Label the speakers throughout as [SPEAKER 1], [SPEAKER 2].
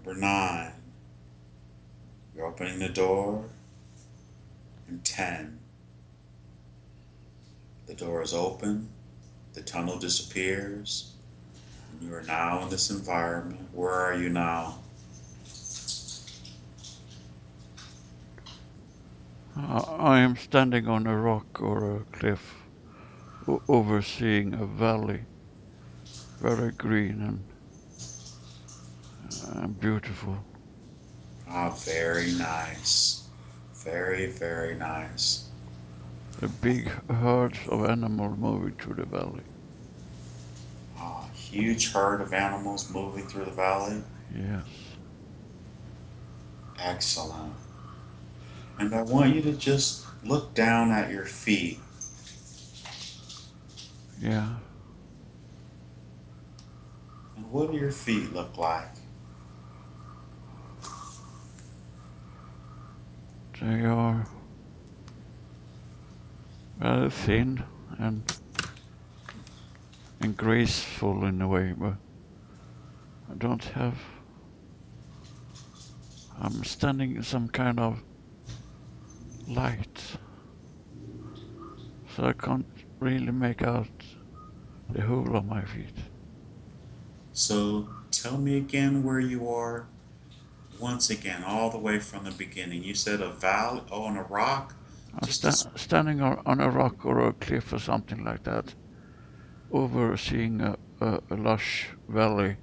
[SPEAKER 1] Number 9. You're opening the door. And 10. The door is open. The tunnel disappears. And you are now in this environment. Where are you now?
[SPEAKER 2] I am standing on a rock or a cliff, overseeing a valley, very green and beautiful.
[SPEAKER 1] Ah, very nice. Very, very nice.
[SPEAKER 2] A big herds of animals moving through the valley.
[SPEAKER 1] Ah, huge herd of animals moving through the valley.
[SPEAKER 2] Yes.
[SPEAKER 1] Excellent. And I want you to just look down at your feet.
[SPEAKER 2] Yeah.
[SPEAKER 1] And what do your feet look like?
[SPEAKER 2] They are very thin and graceful in a way, but I don't have. I'm standing in some kind of light, so I can't really make out the whole of my feet.
[SPEAKER 1] So tell me again where you are. Once again, all the way from the beginning. You said a valley, oh, on a rock.
[SPEAKER 2] I'm
[SPEAKER 1] Just a,
[SPEAKER 2] standing on a rock or a cliff or something like that, overseeing a lush valley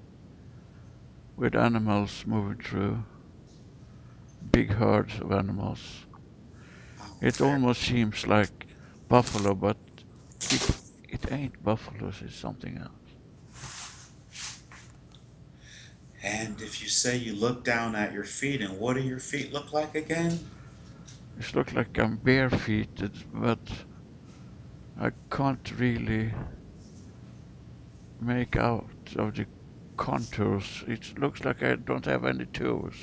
[SPEAKER 2] with animals moving through, big herds of animals.
[SPEAKER 1] oh,
[SPEAKER 2] It
[SPEAKER 1] very.
[SPEAKER 2] almost seems like buffalo, but it it ain't buffaloes. It's something else.
[SPEAKER 1] And if you say you look down at your feet, and what do your feet look like again?
[SPEAKER 2] It looks like I'm barefooted, but I can't really make out of the contours. It looks like I don't have any toes.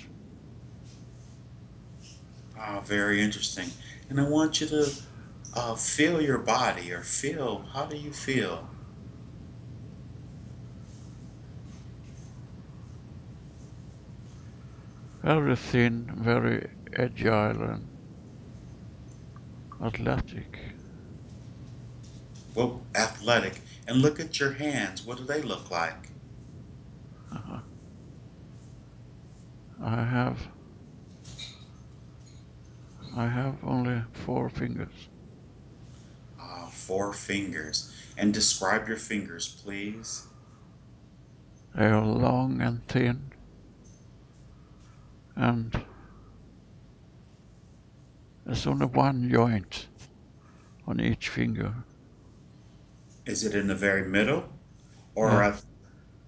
[SPEAKER 1] Oh, very interesting. And I want you to feel your body or feel, how do you feel?
[SPEAKER 2] Very thin, very agile and athletic.
[SPEAKER 1] Well, athletic. And look at your hands. What do they look like?
[SPEAKER 2] Uh, I have I have only 4 fingers.
[SPEAKER 1] 4 fingers. And describe your fingers, please.
[SPEAKER 2] They are long and thin, and there's only one joint on each finger.
[SPEAKER 1] Is it in the very middle? Or
[SPEAKER 2] Yeah,
[SPEAKER 1] at,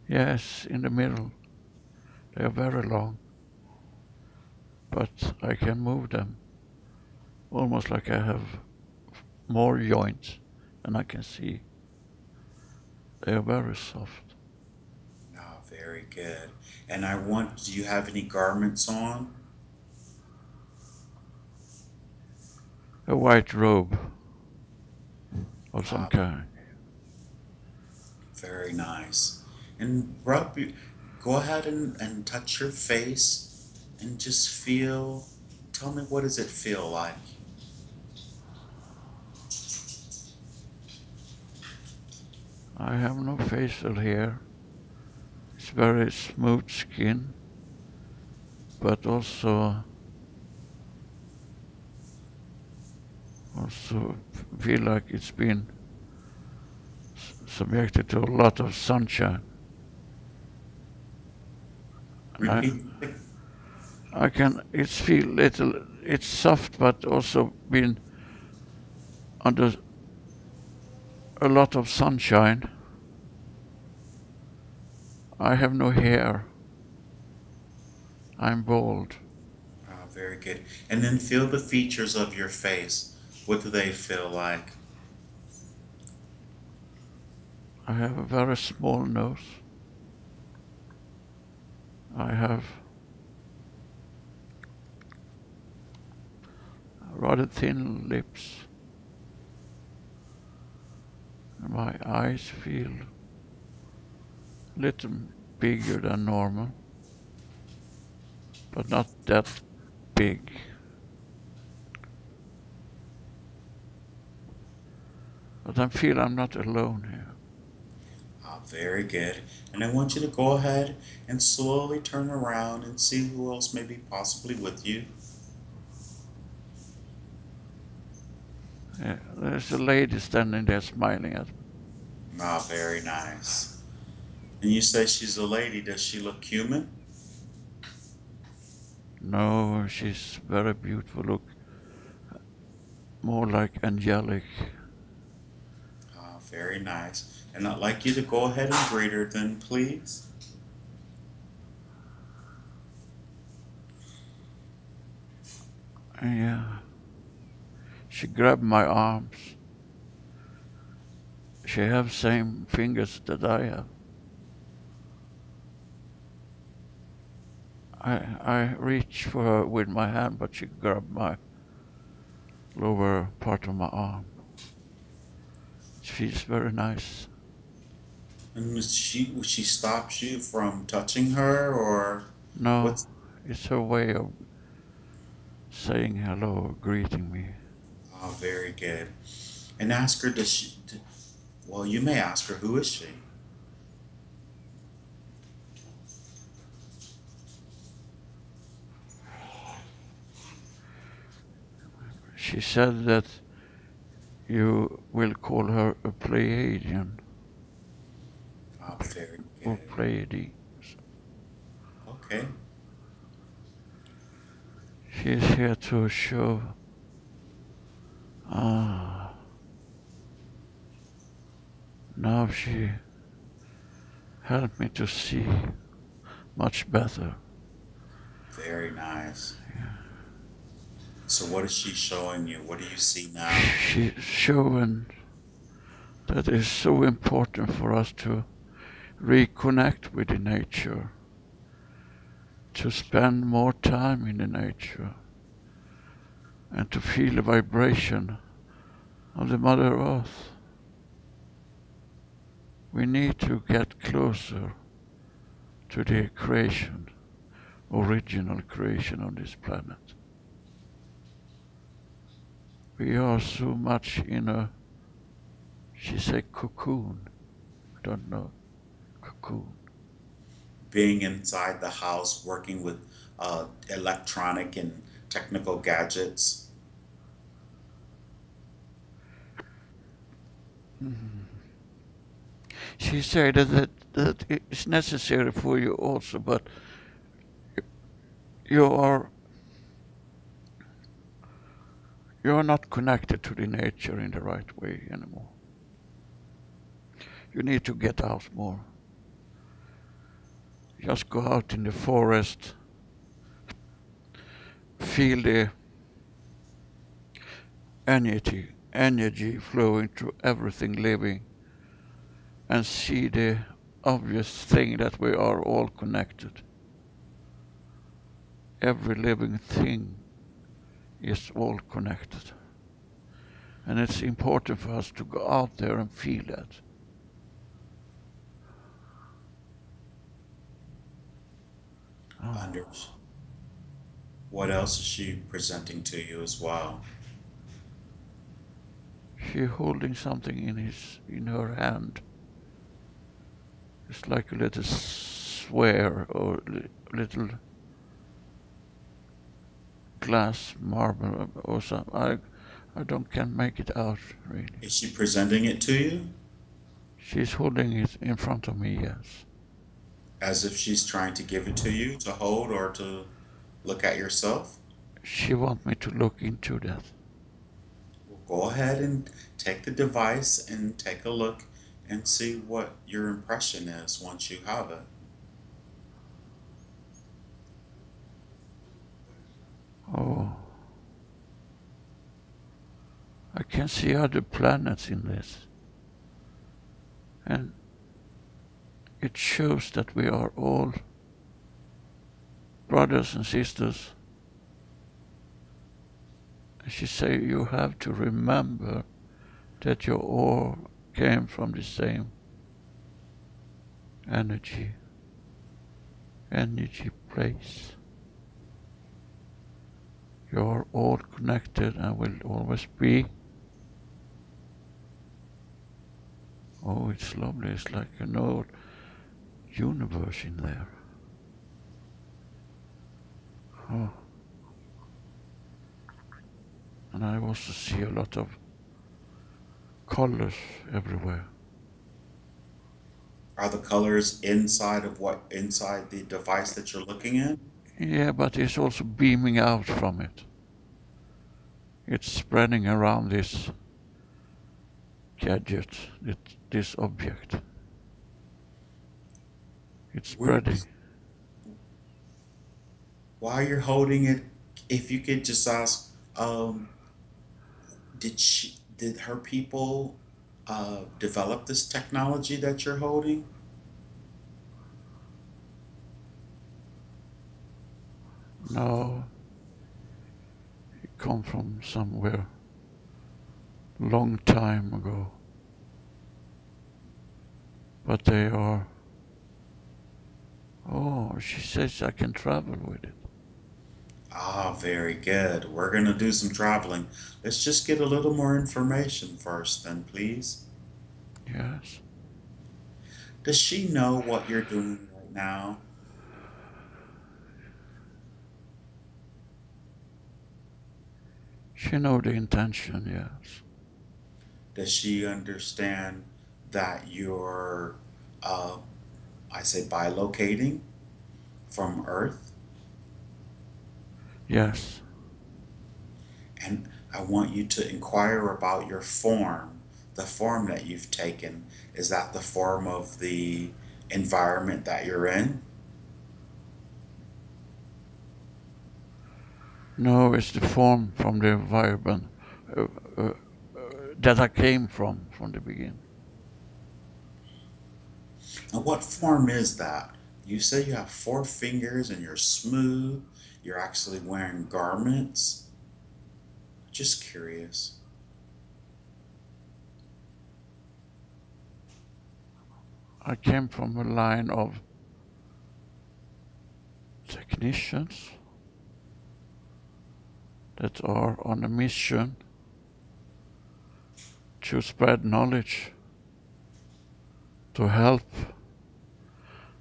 [SPEAKER 2] yes, in the middle. They are very long, but I can move them almost like I have more joints than I can see. They are very soft.
[SPEAKER 1] oh, very good. And I want, do you have any garments on?
[SPEAKER 2] A white robe of some
[SPEAKER 1] Ah,
[SPEAKER 2] kind.
[SPEAKER 1] very nice. And go ahead and touch your face and just feel, tell me what does it feel like?
[SPEAKER 2] I have no facial hair. It's very smooth skin, but also feel like it's been subjected to a lot of sunshine. I
[SPEAKER 1] Repeat.
[SPEAKER 2] I can it's feel little it's soft but also been under a lot of sunshine. I have no hair. I'm bald.
[SPEAKER 1] Oh, very good. And then feel the features of your face. What do they feel like?
[SPEAKER 2] I have a very small nose. I have rather thin lips. My eyes feel a little bigger than normal. but not that big. But I feel I'm not alone here.
[SPEAKER 1] Ah, very good. And I want you to go ahead and slowly turn around and see who else may be possibly with you.
[SPEAKER 2] Yeah, there's a lady standing there smiling at me.
[SPEAKER 1] Ah, very nice. And you say she's a lady. Does she look human?
[SPEAKER 2] No, she's very beautiful. Look, more like angelic.
[SPEAKER 1] Ah, very nice. And I'd like you to go ahead and greet her then, please.
[SPEAKER 2] Yeah, she grabbed my arms. She have same fingers that I have. I reached for her with my hand, but she grabbed my lower part of my arm. It feels very nice.
[SPEAKER 1] And she stops you from touching her, or
[SPEAKER 2] No,
[SPEAKER 1] what's?
[SPEAKER 2] it's her way of saying hello, greeting me.
[SPEAKER 1] Oh, very good. And ask her, does well, you may ask her, who is she?
[SPEAKER 2] She said that you will call her a Pleiadian
[SPEAKER 1] Oh, very
[SPEAKER 2] or
[SPEAKER 1] good.
[SPEAKER 2] Pleiadi.
[SPEAKER 1] Okay.
[SPEAKER 2] She is here to show. Ah, now she helped me to see much better.
[SPEAKER 1] Very nice. So what is she showing you? What do you see now?
[SPEAKER 2] She's showing that it's so important for us to reconnect with the nature, to spend more time in the nature, and to feel the vibration of the Mother Earth. We need to get closer to the creation, original creation on this planet. We are so much in a, she said cocoon, I don't know, cocoon.
[SPEAKER 1] Being inside the house, working with electronic and technical gadgets.
[SPEAKER 2] Mm. She said that it's necessary for you also, but you are you are not connected to the nature in the right way anymore. You need to get out more. Just go out in the forest, feel the energy flowing through everything living, and see the obvious thing that we are all connected. Every living thing is all connected. And it's important for us to go out there and feel that. Oh.
[SPEAKER 1] Anders. What else is she presenting to you as well?
[SPEAKER 2] She's holding something in her hand. It's like a little sphere or little glass marble or something. I can't make it out really.
[SPEAKER 1] Is she presenting it to you?
[SPEAKER 2] She's holding it in front of me, yes.
[SPEAKER 1] As if she's trying to give it to you to hold or to look at yourself?
[SPEAKER 2] She wants me to look into that.
[SPEAKER 1] Well, go ahead and take the device and take a look and see what your impression is once you have it.
[SPEAKER 2] Oh, I can see other planets in this. And it shows that we are all brothers and sisters. She say you have to remember that you all came from the same energy place. You're all connected and will always be. Oh, it's lovely. It's like an old universe in there. Oh. And I also see a lot of colors everywhere.
[SPEAKER 1] Are the colors inside the device that you're looking at?
[SPEAKER 2] Yeah, but it's also beaming out from it. It's spreading around this gadget, this object. It's
[SPEAKER 1] Where
[SPEAKER 2] spreading.
[SPEAKER 1] While you're holding it, if you could just ask, did her people develop this technology that you're holding?
[SPEAKER 2] No, it come from somewhere long time ago. But they are. Oh, she says I can travel with it.
[SPEAKER 1] Ah, very good. We're gonna do some traveling. Let's just get a little more information first, then, please.
[SPEAKER 2] Yes.
[SPEAKER 1] Does she know what you're doing right now?
[SPEAKER 2] She know the intention, yes.
[SPEAKER 1] Does she understand that you're, uh, I say, bilocating from Earth?
[SPEAKER 2] Yes.
[SPEAKER 1] And I want you to inquire about your form, the form that you've taken. Is that the form of the environment that you're in?
[SPEAKER 2] No, it's the form from the environment uh, uh, that I came from the beginning.
[SPEAKER 1] And what form is that? You say you have four fingers and you're smooth. You're actually wearing garments. Just curious.
[SPEAKER 2] I came from a line of technicians that are on a mission to spread knowledge, to help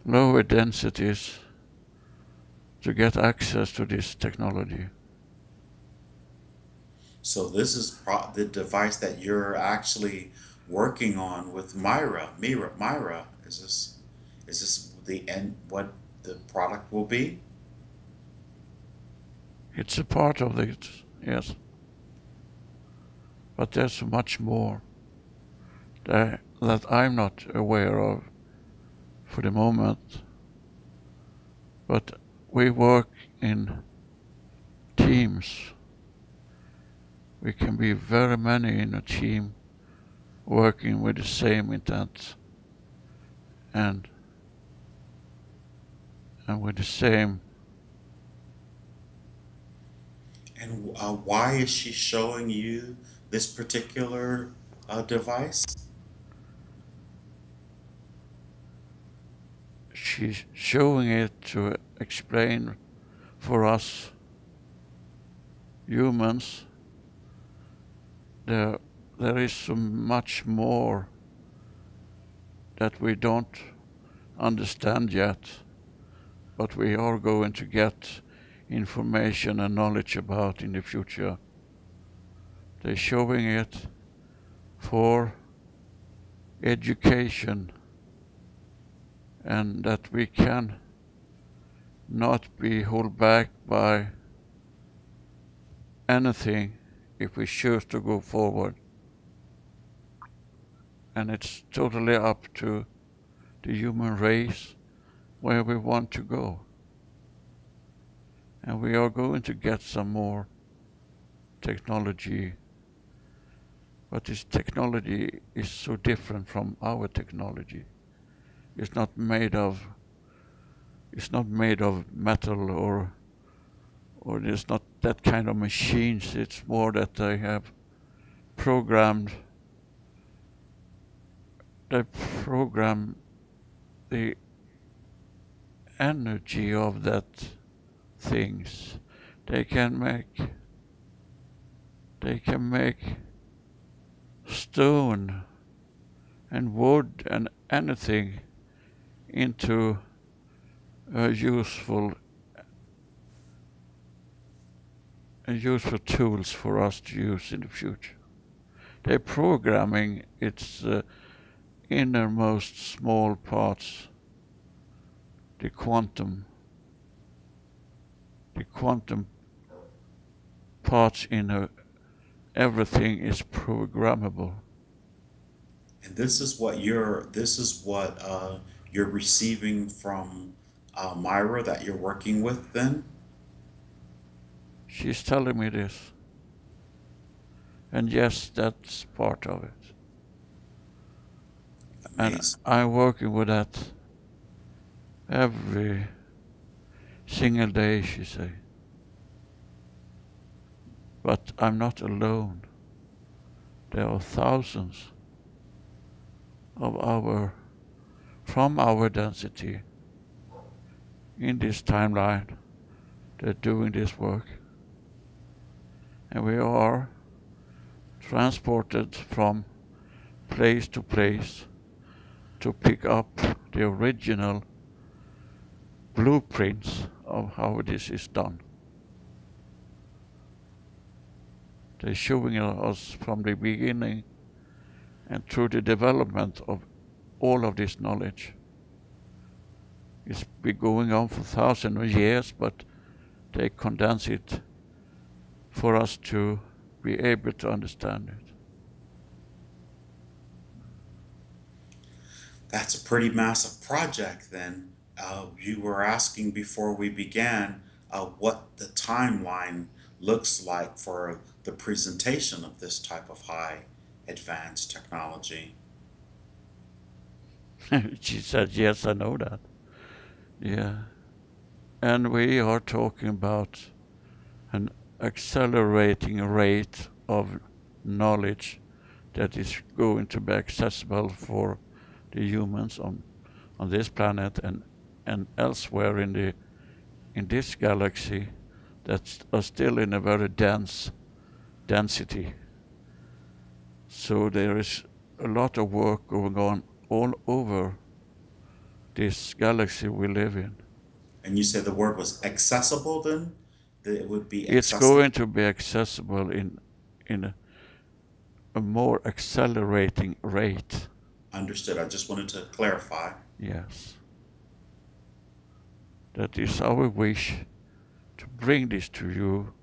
[SPEAKER 2] lower densities to get access to this technology.
[SPEAKER 1] So this is the device that you're actually working on with Myra. Is this the end? What the product will be?
[SPEAKER 2] It's a part of it, yes, but there's much more that I'm not aware of for the moment. But we work in teams. We can be very many in a team working with the same intent and with the same.
[SPEAKER 1] And why is she showing you this particular device?
[SPEAKER 2] She's showing it to explain for us humans there there is so much more that we don't understand yet, but we are going to get information and knowledge about in the future. They're showing it for education and that we can not be held back by anything if we choose to go forward. And it's totally up to the human race where we want to go. And we are going to get some more technology, but this technology is so different from our technology. It's not made of metal or there's not that kind of machines. It's more that they have programmed they program the energy of that things. They can make They can make stone and wood and anything into useful tools for us to use in the future. They're programming its innermost small parts, the quantum parts in everything is programmable.
[SPEAKER 1] And this is what you're receiving from Myra that you're working with then?
[SPEAKER 2] She's telling me this, and yes, that's part of it. And
[SPEAKER 1] Amazing.
[SPEAKER 2] I'm working with that every single day, she say. But I'm not alone. There are thousands of from our density in this timeline that are doing this work. And we are transported from place to place to pick up the original blueprints of how this is done. They're showing us from the beginning and through the development of all of this knowledge. It's been going on for thousands of years, but they condense it for us to be able to understand it.
[SPEAKER 1] That's a pretty massive project then. You were asking before we began what the timeline looks like for the presentation of this type of high advanced technology.
[SPEAKER 2] She said, yes, I know that. Yeah. And we are talking about an accelerating rate of knowledge that is going to be accessible for the humans on this planet and elsewhere in this galaxy that are still in a very dense density. So there is a lot of work going on all over this galaxy we live in.
[SPEAKER 1] And you said the word was accessible then? That it would be
[SPEAKER 2] It's
[SPEAKER 1] accessible?
[SPEAKER 2] going to be accessible in a more accelerating rate.
[SPEAKER 1] Understood. I just wanted to clarify.
[SPEAKER 2] Yes. That is our wish to bring this to you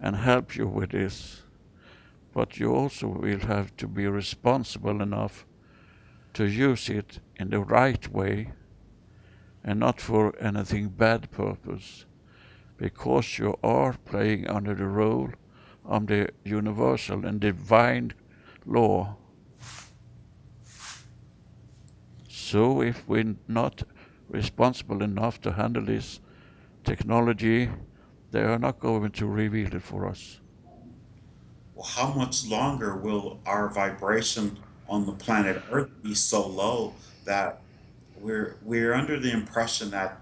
[SPEAKER 2] and help you with this. But you also will have to be responsible enough to use it in the right way and not for anything bad purpose, because you are playing under the role of the universal and divine law. So if we're not responsible enough to handle this technology, they are not going to reveal it for us.
[SPEAKER 1] Well, how much longer will our vibration on the planet Earth be so low that we're under the impression that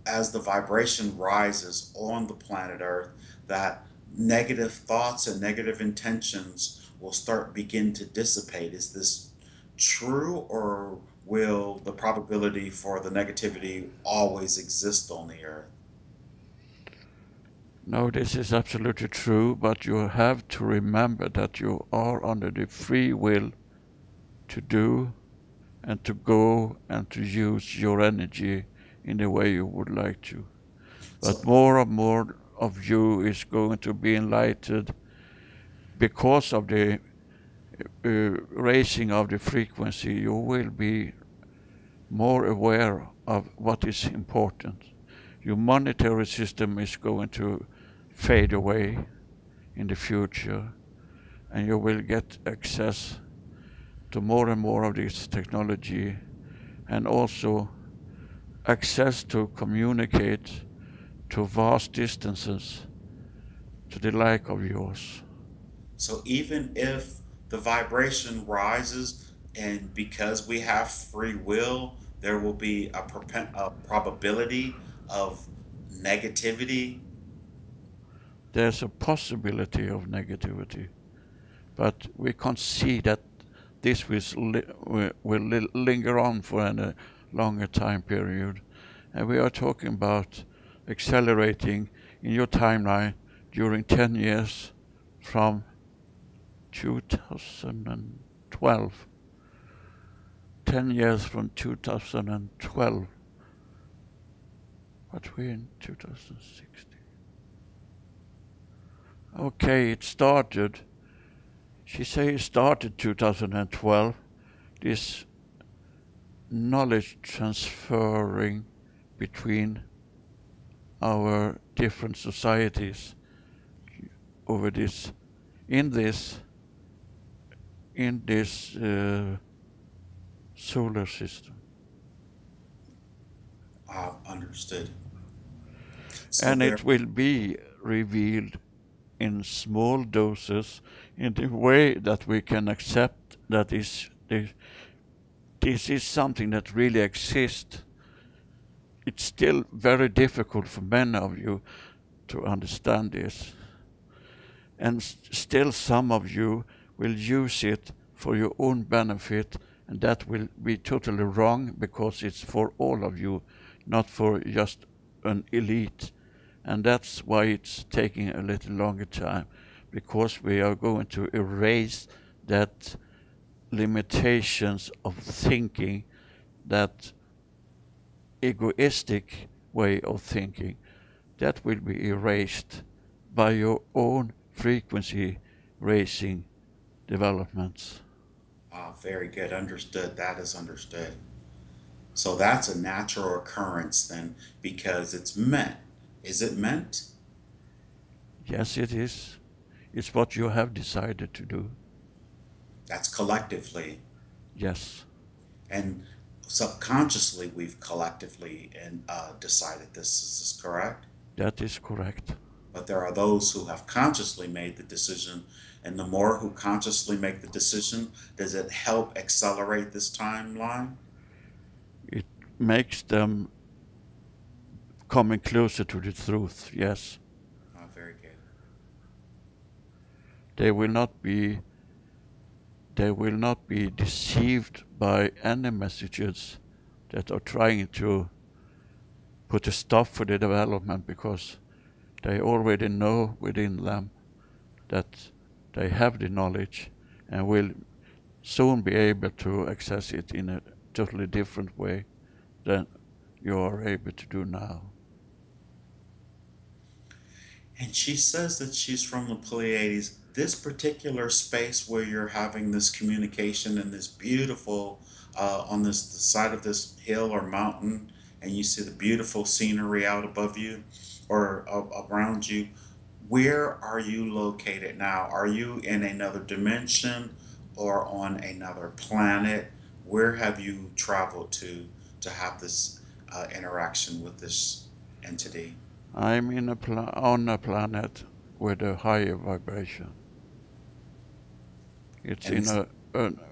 [SPEAKER 1] as the vibration rises on the planet Earth, that negative thoughts and negative intentions will start begin to dissipate. Is this true, or will the probability for the negativity always exist on the Earth?
[SPEAKER 2] No, this is absolutely true, but you have to remember that you are under the free will to do and to go and to use your energy in the way you would like to. But
[SPEAKER 1] So,
[SPEAKER 2] more and more of you is going to be enlightened because of the raising of the frequency. You will be more aware of what is important. Your monetary system is going to fade away in the future, and you will get access to more and more of this technology, and also access to communicate to vast distances to the like of yours.
[SPEAKER 1] so even if the vibration rises, and because we have free will, there will be a probability of negativity.
[SPEAKER 2] there's a possibility of negativity, but we can't see that this will linger on for a longer time period. And we are talking about accelerating in your timeline during 10 years from 2012. 10 years from 2012. But we're in 2016. Okay, it started. She say it started 2012. This knowledge transferring between our different societies over this in this solar system.
[SPEAKER 1] Understood. So
[SPEAKER 2] And
[SPEAKER 1] there,
[SPEAKER 2] it will be revealed in small doses in the way that we can accept that this is something that really exists. It's still very difficult for many of you to understand this. And still some of you will use it for your own benefit, and that will be totally wrong because it's for all of you, not for just an elite. And that's why it's taking a little longer time, because we are going to erase that limitations of thinking, that egoistic way of thinking, that will be erased by your own frequency raising developments.
[SPEAKER 1] very good. Understood. That is understood. So that's a natural occurrence then, because it's meant. Is it meant?
[SPEAKER 2] Yes, it is. It's what you have decided to do.
[SPEAKER 1] That's collectively.
[SPEAKER 2] Yes,
[SPEAKER 1] And subconsciously, we've collectively and decided this. Is this correct?
[SPEAKER 2] that is correct.
[SPEAKER 1] But there are those who have consciously made the decision, and the more who consciously make the decision, does it help accelerate this timeline?
[SPEAKER 2] It makes them coming closer to the truth, yes.
[SPEAKER 1] Very good.
[SPEAKER 2] They will not be deceived by any messages that are trying to put a stop for the development, because they already know within them that they have the knowledge and will soon be able to access it in a totally different way than you are able to do now.
[SPEAKER 1] And she says that she's from the Pleiades. This particular space where you're having this communication and this beautiful, on this the side of this hill or mountain, and you see the beautiful scenery out above you or around you. Where are you located now? Are you in another dimension or on another planet? Where have you traveled to have this interaction with this entity?
[SPEAKER 2] I'm on a planet with a higher vibration. It's
[SPEAKER 1] And
[SPEAKER 2] in
[SPEAKER 1] it's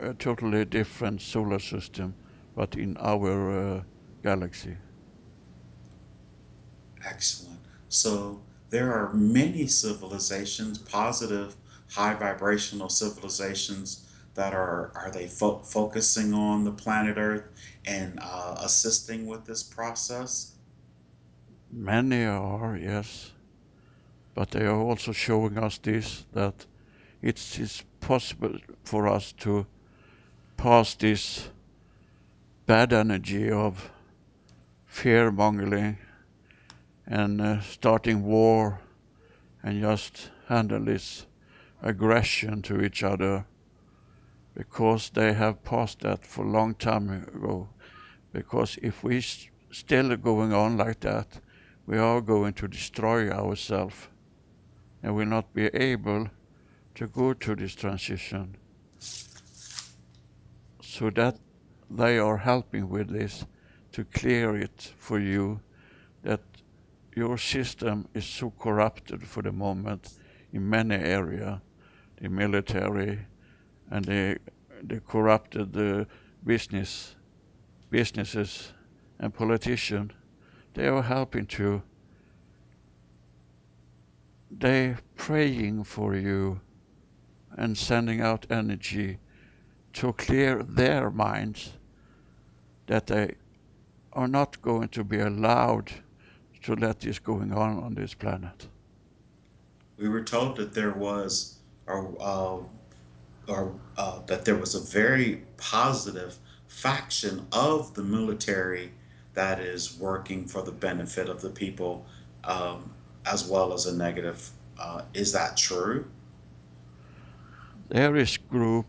[SPEAKER 2] a totally different solar system, but in our galaxy.
[SPEAKER 1] excellent. So there are many civilizations, positive, high vibrational civilizations that are they focusing on the planet Earth and assisting with this process?
[SPEAKER 2] Many are, yes, but they are also showing us this, that it is possible for us to pass this bad energy of fear mongering and starting war and just handle this aggression to each other, because they have passed that for a long time ago. Because if we still going on like that, we are going to destroy ourselves and will not be able to go to this transition. So that they are helping with this to clear it for you, that your system is so corrupted for the moment in many areas, the military and the corrupted businesses and politicians. They are helping to they praying for you and sending out energy to clear their minds that they are not going to be allowed to let this going on this planet.
[SPEAKER 1] We were told that there was, that there was a very positive faction of the military that is working for the benefit of the people, um, as well as a negative. Is that true?
[SPEAKER 2] There is group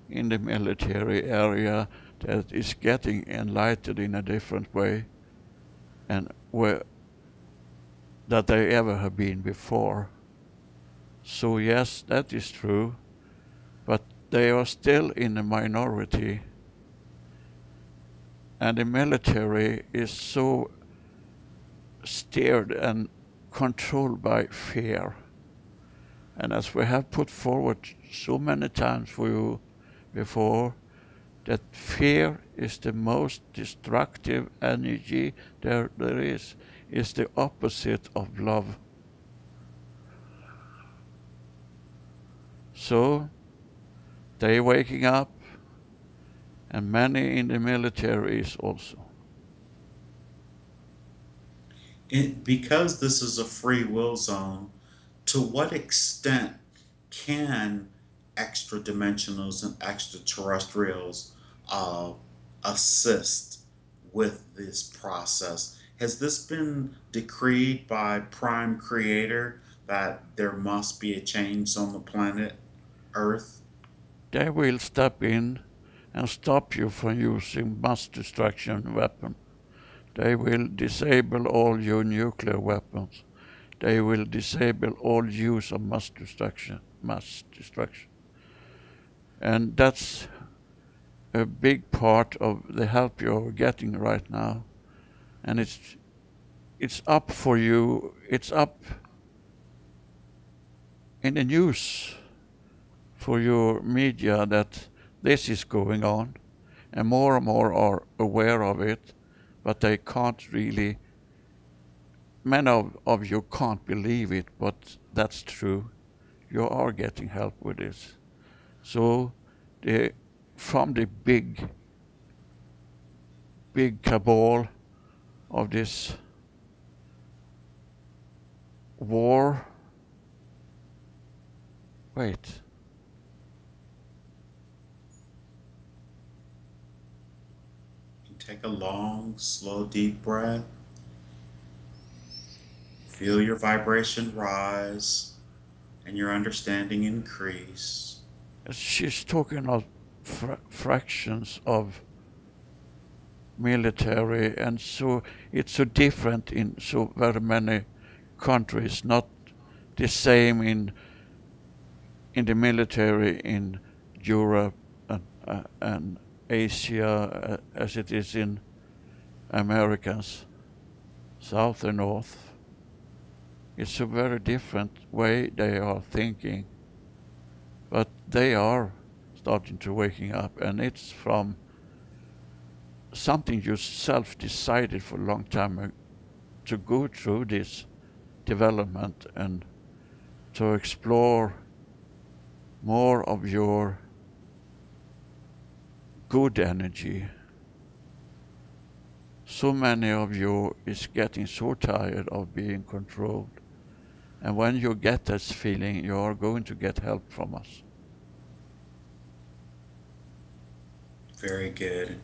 [SPEAKER 2] in the military area that is getting enlightened in a different way and where that they ever have been before. So yes, that is true, but they are still in a minority, and the military is so steered and controlled by fear. And as we have put forward so many times for you before, that fear is the most destructive energy there is the opposite of love. So they waking up, and many in the military is also.
[SPEAKER 1] Because this is a free will zone, to what extent can extra dimensionals and extraterrestrials uh, assist with this process? Has this been decreed by Prime Creator that there must be a change on the planet Earth?
[SPEAKER 2] They will step in and stop you from using mass destruction weapons. They will disable all your nuclear weapons. They will disable all use of mass destruction. Mass destruction. And that's a big part of the help you're getting right now. And it's up for you. It's up in the news for your media that this is going on, and more are aware of it, but they can't really. Many of you can't believe it, but that's true. You are getting help with this. So, the from the big cabal of this war. Wait.
[SPEAKER 1] Take a long, slow, deep breath. Feel your vibration rise and your understanding increase.
[SPEAKER 2] She's talking of fractions of military, and so it's so different in so very many countries, not the same in the military in Europe and Asia as it is in Americans, South and North. It's a very different way they are thinking, but they are starting to waking up, and it's from something you self decided for a long time to go through this development and to explore more of your good energy. So many of you is getting so tired of being controlled. And when you get this feeling, you are going to get help from us.
[SPEAKER 1] Very good.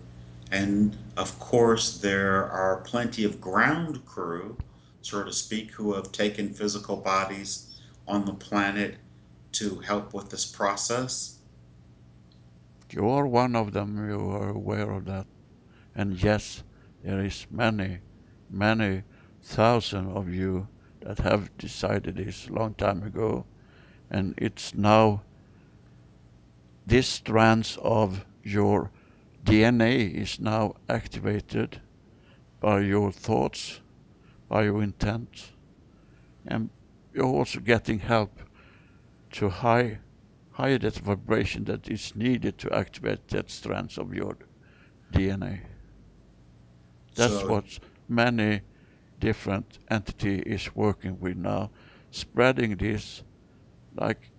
[SPEAKER 1] And of course, there are plenty of ground crew, so to speak, who have taken physical bodies on the planet to help with this process.
[SPEAKER 2] You are one of them, you are aware of that. And yes, there is many thousand of you that have decided this a long time ago. And it's now this strands of your DNA is now activated by your thoughts, by your intent, and you're also getting help to higher that vibration that is needed to activate that strands of your DNA. That's
[SPEAKER 1] So,
[SPEAKER 2] what many different entity is working with now. spreading this like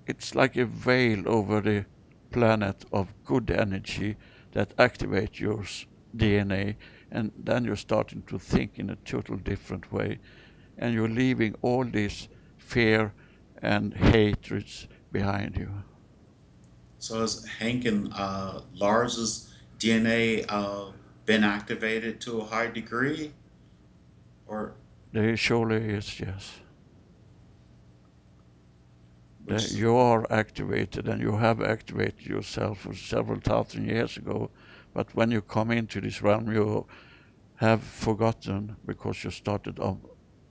[SPEAKER 2] it's like a veil over the planet of good energy that activates your DNA, and then you're starting to think in a total different way, and you're leaving all this fear and hatreds behind you.
[SPEAKER 1] So has Hank and Lars's DNA been activated to a high degree, or
[SPEAKER 2] There surely is, yes.
[SPEAKER 1] which
[SPEAKER 2] That
[SPEAKER 1] is
[SPEAKER 2] you are activated, and you have activated yourself several thousand years ago, but when you come into this realm, you have forgotten because you started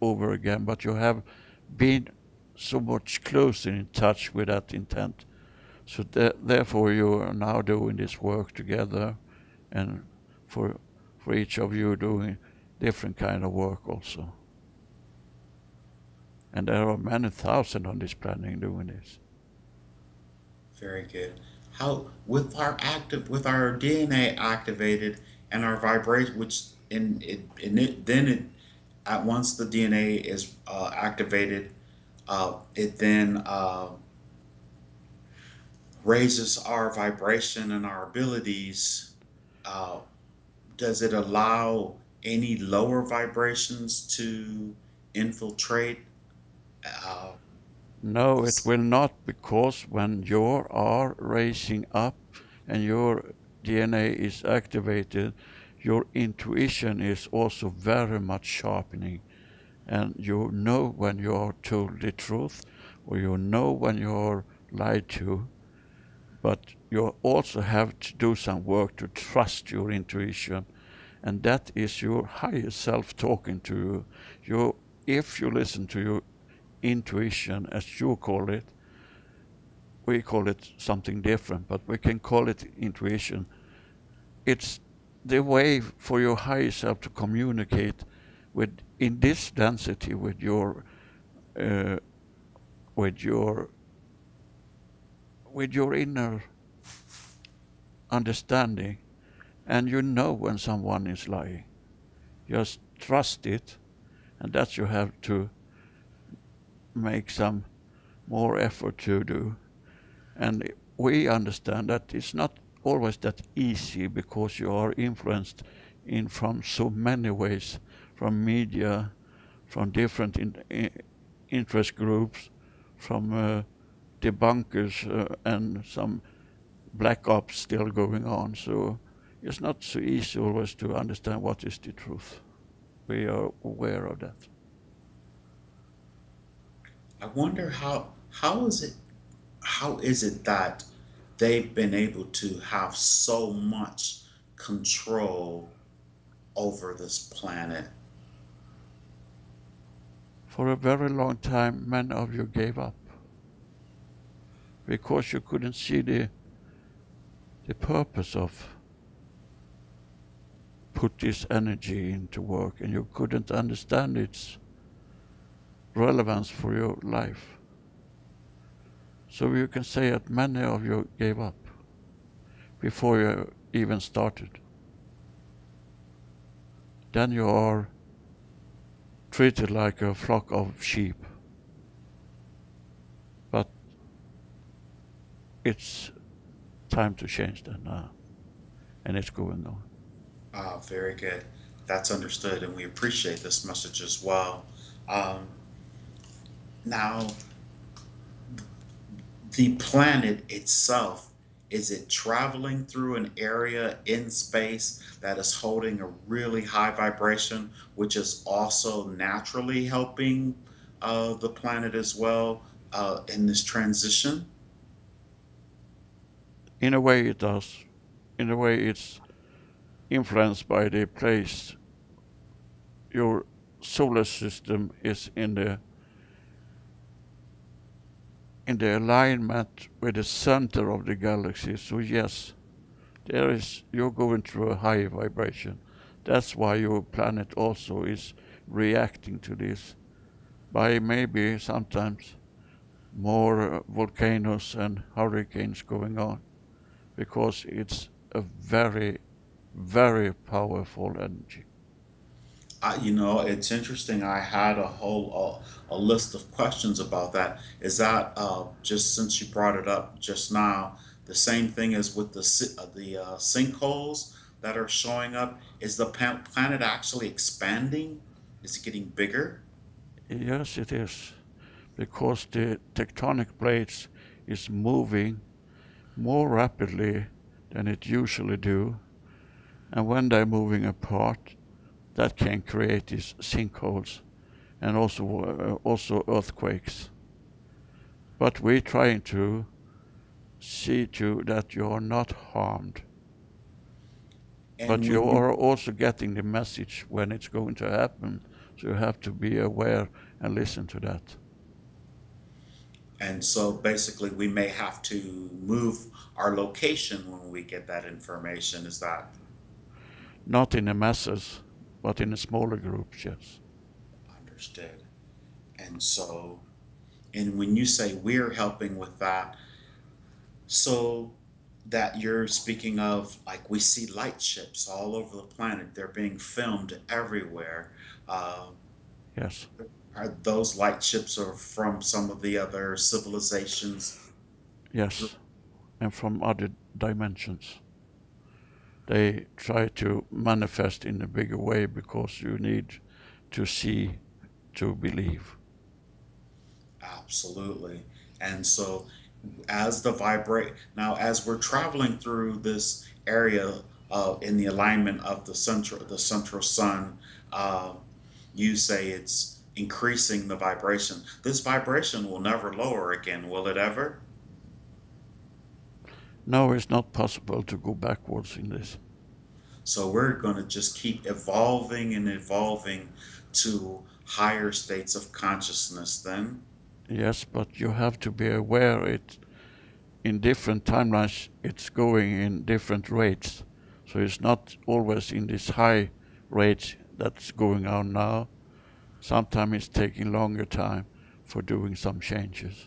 [SPEAKER 2] over again, but you have been so much closer in touch with that intent. So therefore, you are now doing this work together, and for for each of you doing different kind of work also. And there are many thousand on this planet doing this.
[SPEAKER 1] very good. How with our DNA activated and our vibration, which in it then it at once the DNA is activated, it then raises our vibration and our abilities. Uh, does it allow any lower vibrations to infiltrate? Uh,
[SPEAKER 2] No, it
[SPEAKER 1] this,
[SPEAKER 2] will not, because when you are raising up and your DNA is activated, your intuition is also very much sharpening, and you know when you are told the truth, or you know when you are lied to, but you also have to do some work to trust your intuition, and that is your higher self talking to you. If you listen to your intuition, as you call it, we call it something different, but we can call it intuition. It's the way for your higher self to communicate with in this density uh, with your with your inner understanding, and you know when someone is lying. Just trust it, and that you have to make some more effort to do. And we understand that it's not always that easy, because you are influenced in from so many ways, from media, from different interest groups, from debunkers, and some black ops still going on. So it's not so easy always to understand what is the truth. We are aware of that.
[SPEAKER 1] I wonder how is it that they've been able to have so much control over this planet?
[SPEAKER 2] For a very long time, many of you gave up because you couldn't see the purpose of put this energy into work, and you couldn't understand its relevance for your life. So you can say that many of you gave up before you even started. Then you are treated like a flock of sheep. But it's time to change that now, and it's going on.
[SPEAKER 1] Ah, very good. That's understood, and we appreciate this message as well. Um, now, the planet itself, is it traveling through an area in space that is holding a really high vibration, which is also naturally helping the planet as well in this transition?
[SPEAKER 2] In a way, it does. In a way, it's influenced by the place your solar system is in the alignment with the center of the galaxy. So yes, you're going through a high vibration. That's why your planet also is reacting to this by maybe sometimes more volcanoes and hurricanes going on, because it's a very, very powerful energy.
[SPEAKER 1] It's interesting. I had a list of questions about that. Is that just since you brought it up just now, the same thing as with the sinkholes that are showing up? Is the planet actually expanding? Is it getting bigger?
[SPEAKER 2] Yes, it is, because the tectonic plates is moving more rapidly than it usually do, and when they're moving apart, that can create these sinkholes and also earthquakes. But we're trying to see to that you are not harmed.
[SPEAKER 1] And
[SPEAKER 2] But you
[SPEAKER 1] when you
[SPEAKER 2] are also getting the message when it's going to happen, so you have to be aware and listen to that.
[SPEAKER 1] and so basically we may have to move our location when we get that information. Is that
[SPEAKER 2] Not in the masses, but in the smaller groups, yes.
[SPEAKER 1] understood? And so, and when you say we're helping with that, so that you're speaking of, like, we see light ships all over the planet, they're being filmed everywhere. Uh,
[SPEAKER 2] Yes,
[SPEAKER 1] are those light ships are from some of the other civilizations?
[SPEAKER 2] yes. And from other dimensions. They try to manifest in a bigger way because you need to see to believe.
[SPEAKER 1] Absolutely. And so as the vibrate now as we're traveling through this area in the alignment of the central sun, uh, you say it's increasing the vibration. This vibration will never lower again, will it ever?
[SPEAKER 2] No, it's not possible to go backwards in this.
[SPEAKER 1] So we're going to just keep evolving and evolving to higher states of consciousness then.
[SPEAKER 2] Yes, but you have to be aware it in different timelines it's going in different rates. So it's not always in this high rate that's going on now. Sometimes it's taking longer time for doing some changes.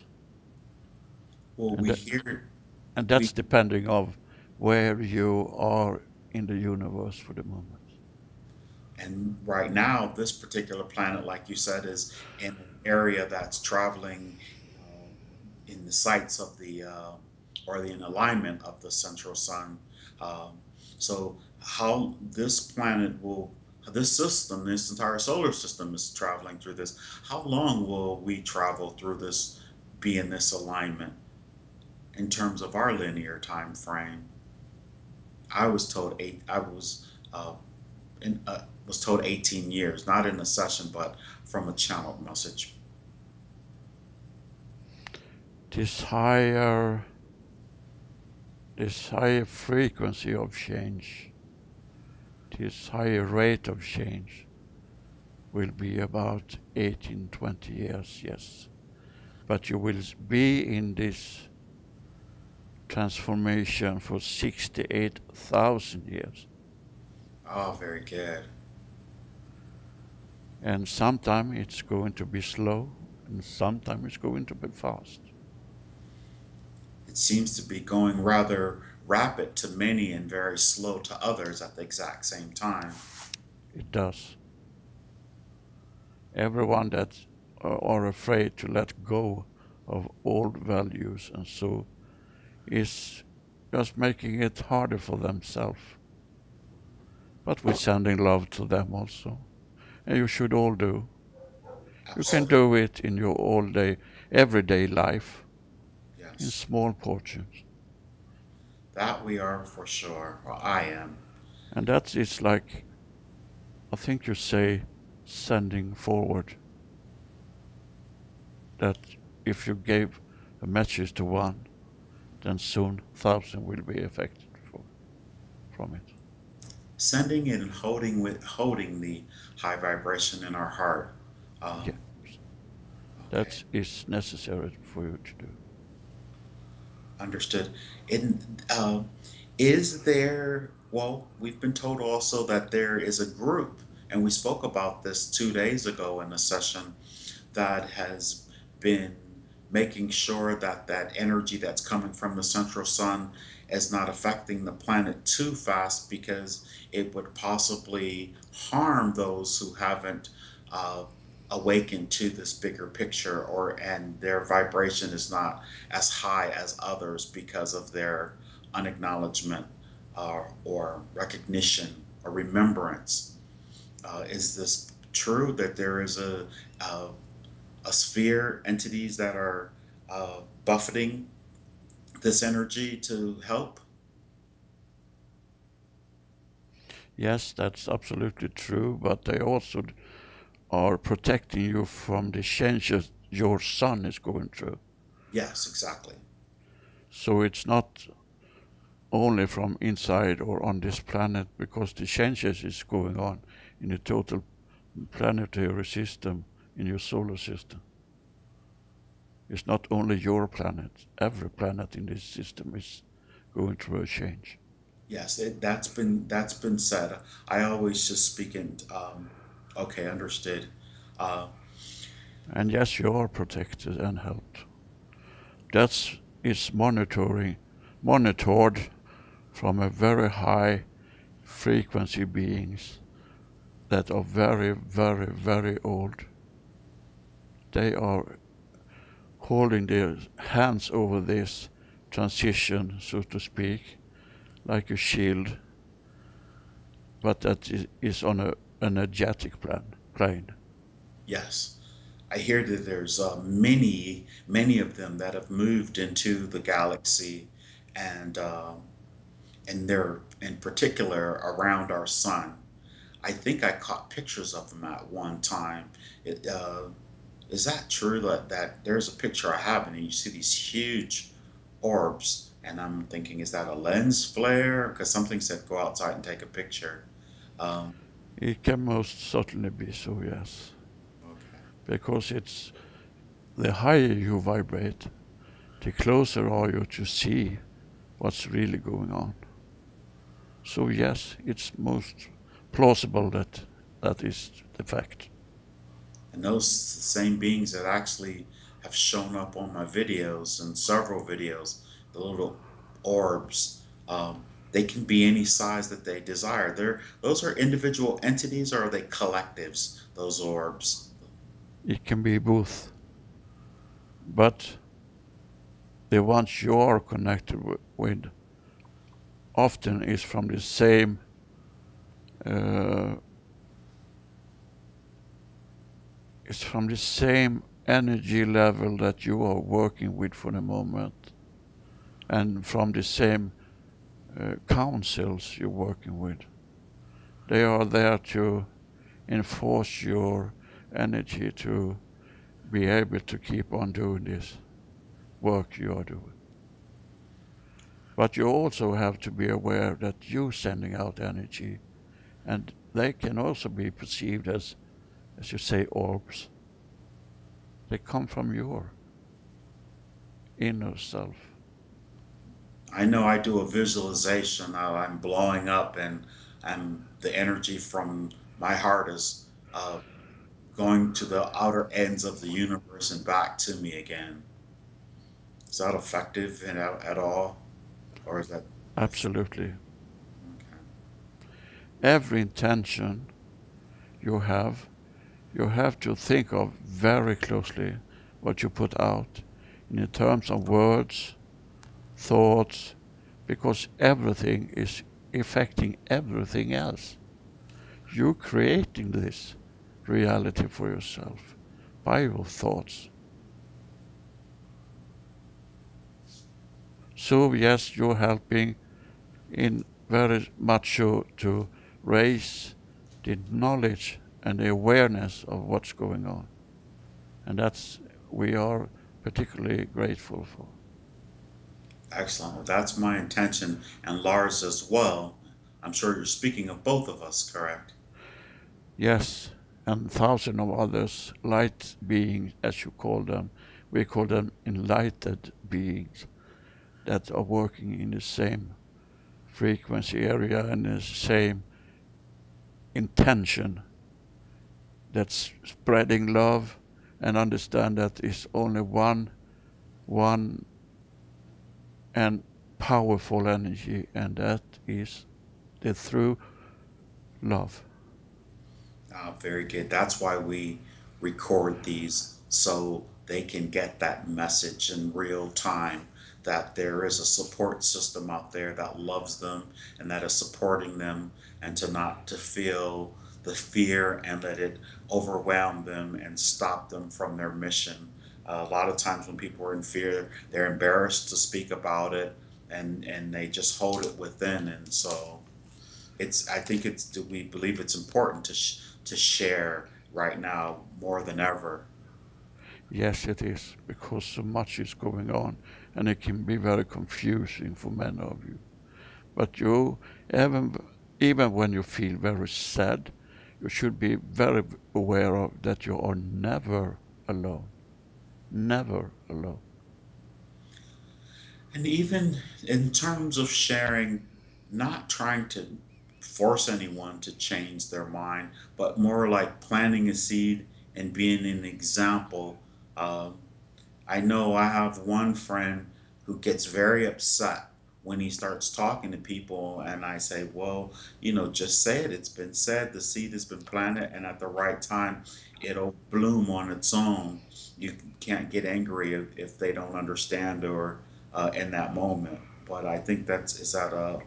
[SPEAKER 1] Well,
[SPEAKER 2] And
[SPEAKER 1] we
[SPEAKER 2] that,
[SPEAKER 1] hear
[SPEAKER 2] and
[SPEAKER 1] we
[SPEAKER 2] that's depending of where you are in the universe for the moment.
[SPEAKER 1] And right now, this particular planet, like you said, is in an area that's traveling uh, in the sights of or the in alignment of the central sun. Um, so, how this planet will, this system, this entire solar system is traveling through this. How long will we travel through this, be in this alignment in terms of our linear time frame? I was told eight. I was told 18 years, not in a session, but from a channeled message.
[SPEAKER 2] This higher this higher frequency of change, this higher rate of change will be about 18, 20 years, yes. But you will be in this transformation for 68,000 years.
[SPEAKER 1] Oh, very good.
[SPEAKER 2] And sometime it's going to be slow, and sometime it's going to be fast.
[SPEAKER 1] It seems to be going rather rapid to many and very slow to others at the exact same time.
[SPEAKER 2] It does. Everyone that are afraid to let go of old values and so is just making it harder for themselves. But we're sending love to them also. And you should all do. You can
[SPEAKER 1] Absolutely.
[SPEAKER 2] do it in your all day, everyday life, in
[SPEAKER 1] Yes.
[SPEAKER 2] small portions.
[SPEAKER 1] That we are for sure. Well, I am.
[SPEAKER 2] And that is like, I think you say, sending forward. That if you gave a message to one, then soon thousand will be affected from it.
[SPEAKER 1] Sending it and holding the high vibration in our heart.
[SPEAKER 2] Yeah,
[SPEAKER 1] Okay.
[SPEAKER 2] that is necessary for you to do.
[SPEAKER 1] Understood. And is there, well, we've been told also that there is a group, and we spoke about this 2 days ago in a session, that has been making sure that that energy that's coming from the central sun is not affecting the planet too fast because it would possibly harm those who haven't uh, awakened to this bigger picture, or and their vibration is not as high as others because of their unacknowledgement or recognition or remembrance. Is this true that there is a sphere entities that are buffeting this energy to help?
[SPEAKER 2] Yes, that's absolutely true, but they also are protecting you from the changes your sun is going through.
[SPEAKER 1] Yes, exactly.
[SPEAKER 2] So it's not only from inside or on this planet, because the changes is going on in the total planetary system in your solar system. It's not only your planet. Every planet in this system is going through a change.
[SPEAKER 1] Yes, that's been said. I always just speak in okay, understood. Uh,
[SPEAKER 2] And yes, you are protected and helped. That's is monitored from a very high frequency beings that are very, very, very old. They are holding their hands over this transition, so to speak, like a shield, but that is on an energetic plane.
[SPEAKER 1] yes, I hear that there's many of them that have moved into the galaxy, and they're in particular around our sun. I think I caught pictures of them at one time. It, is that true that there's a picture I have and you see these huge orbs, and I'm thinking, is that a lens flare? Because something said go outside and take a picture. Um,
[SPEAKER 2] It can most certainly be so, yes.
[SPEAKER 1] okay.
[SPEAKER 2] Because it's the higher you vibrate, the closer are you to see what's really going on. So yes, it's most plausible that that is the fact.
[SPEAKER 1] And those same beings that actually have shown up on my videos and several videos, the little orbs, they can be any size that they desire. Those are individual entities, or are they collectives, those orbs?
[SPEAKER 2] It can be both, but the ones you are connected with often is from the same uh, is from the same energy level that you are working with for the moment, and from the same councils you're working with. They are there to enforce your energy to be able to keep on doing this work you are doing. But you also have to be aware that you're sending out energy, and they can also be perceived as you say, orbs. They come from your inner self.
[SPEAKER 1] I know I do a visualization. I'm blowing up, and the energy from my heart is going to the outer ends of the universe and back to me again. Is that effective at all, or is that
[SPEAKER 2] Absolutely.
[SPEAKER 1] okay?
[SPEAKER 2] Every intention you you have to think of very closely what you put out in terms of words, thoughts, because everything is affecting everything else. You're creating this reality for yourself by your thoughts. So yes, you're helping in very much so to raise the knowledge and the awareness of what's going on. And that's we are particularly grateful for.
[SPEAKER 1] Excellent. Well, that's my intention, and Lars as well. I'm sure you're speaking of both of us, correct?
[SPEAKER 2] Yes, and thousands of others, light beings, as you call them, we call them enlightened beings that are working in the same frequency area and the same intention, that's spreading love, and understand that is only one and powerful energy, and that is the true love.
[SPEAKER 1] Very good. That's why we record these so they can get that message in real time that there is a support system out there that loves them and that is supporting them, and to not to feel the fear and let it overwhelm them and stop them from their mission. A lot of times when people are in fear, they're embarrassed to speak about it, and they just hold it within. And so it's I think it's we believe it's important to share right now more than ever.
[SPEAKER 2] Yes, it is, because so much is going on, and it can be very confusing for many of you. But you, even, even when you feel very sad, you should be very aware of that you are never alone. Never alone.
[SPEAKER 1] And even in terms of sharing, not trying to force anyone to change their mind, but more like planting a seed and being an example. Um, I know I have one friend who gets very upset when he starts talking to people, and I say, well, just say it. It's been said, the seed has been planted, and at the right time, it'll bloom on its own. You can't get angry if they don't understand or in that moment. But I think is that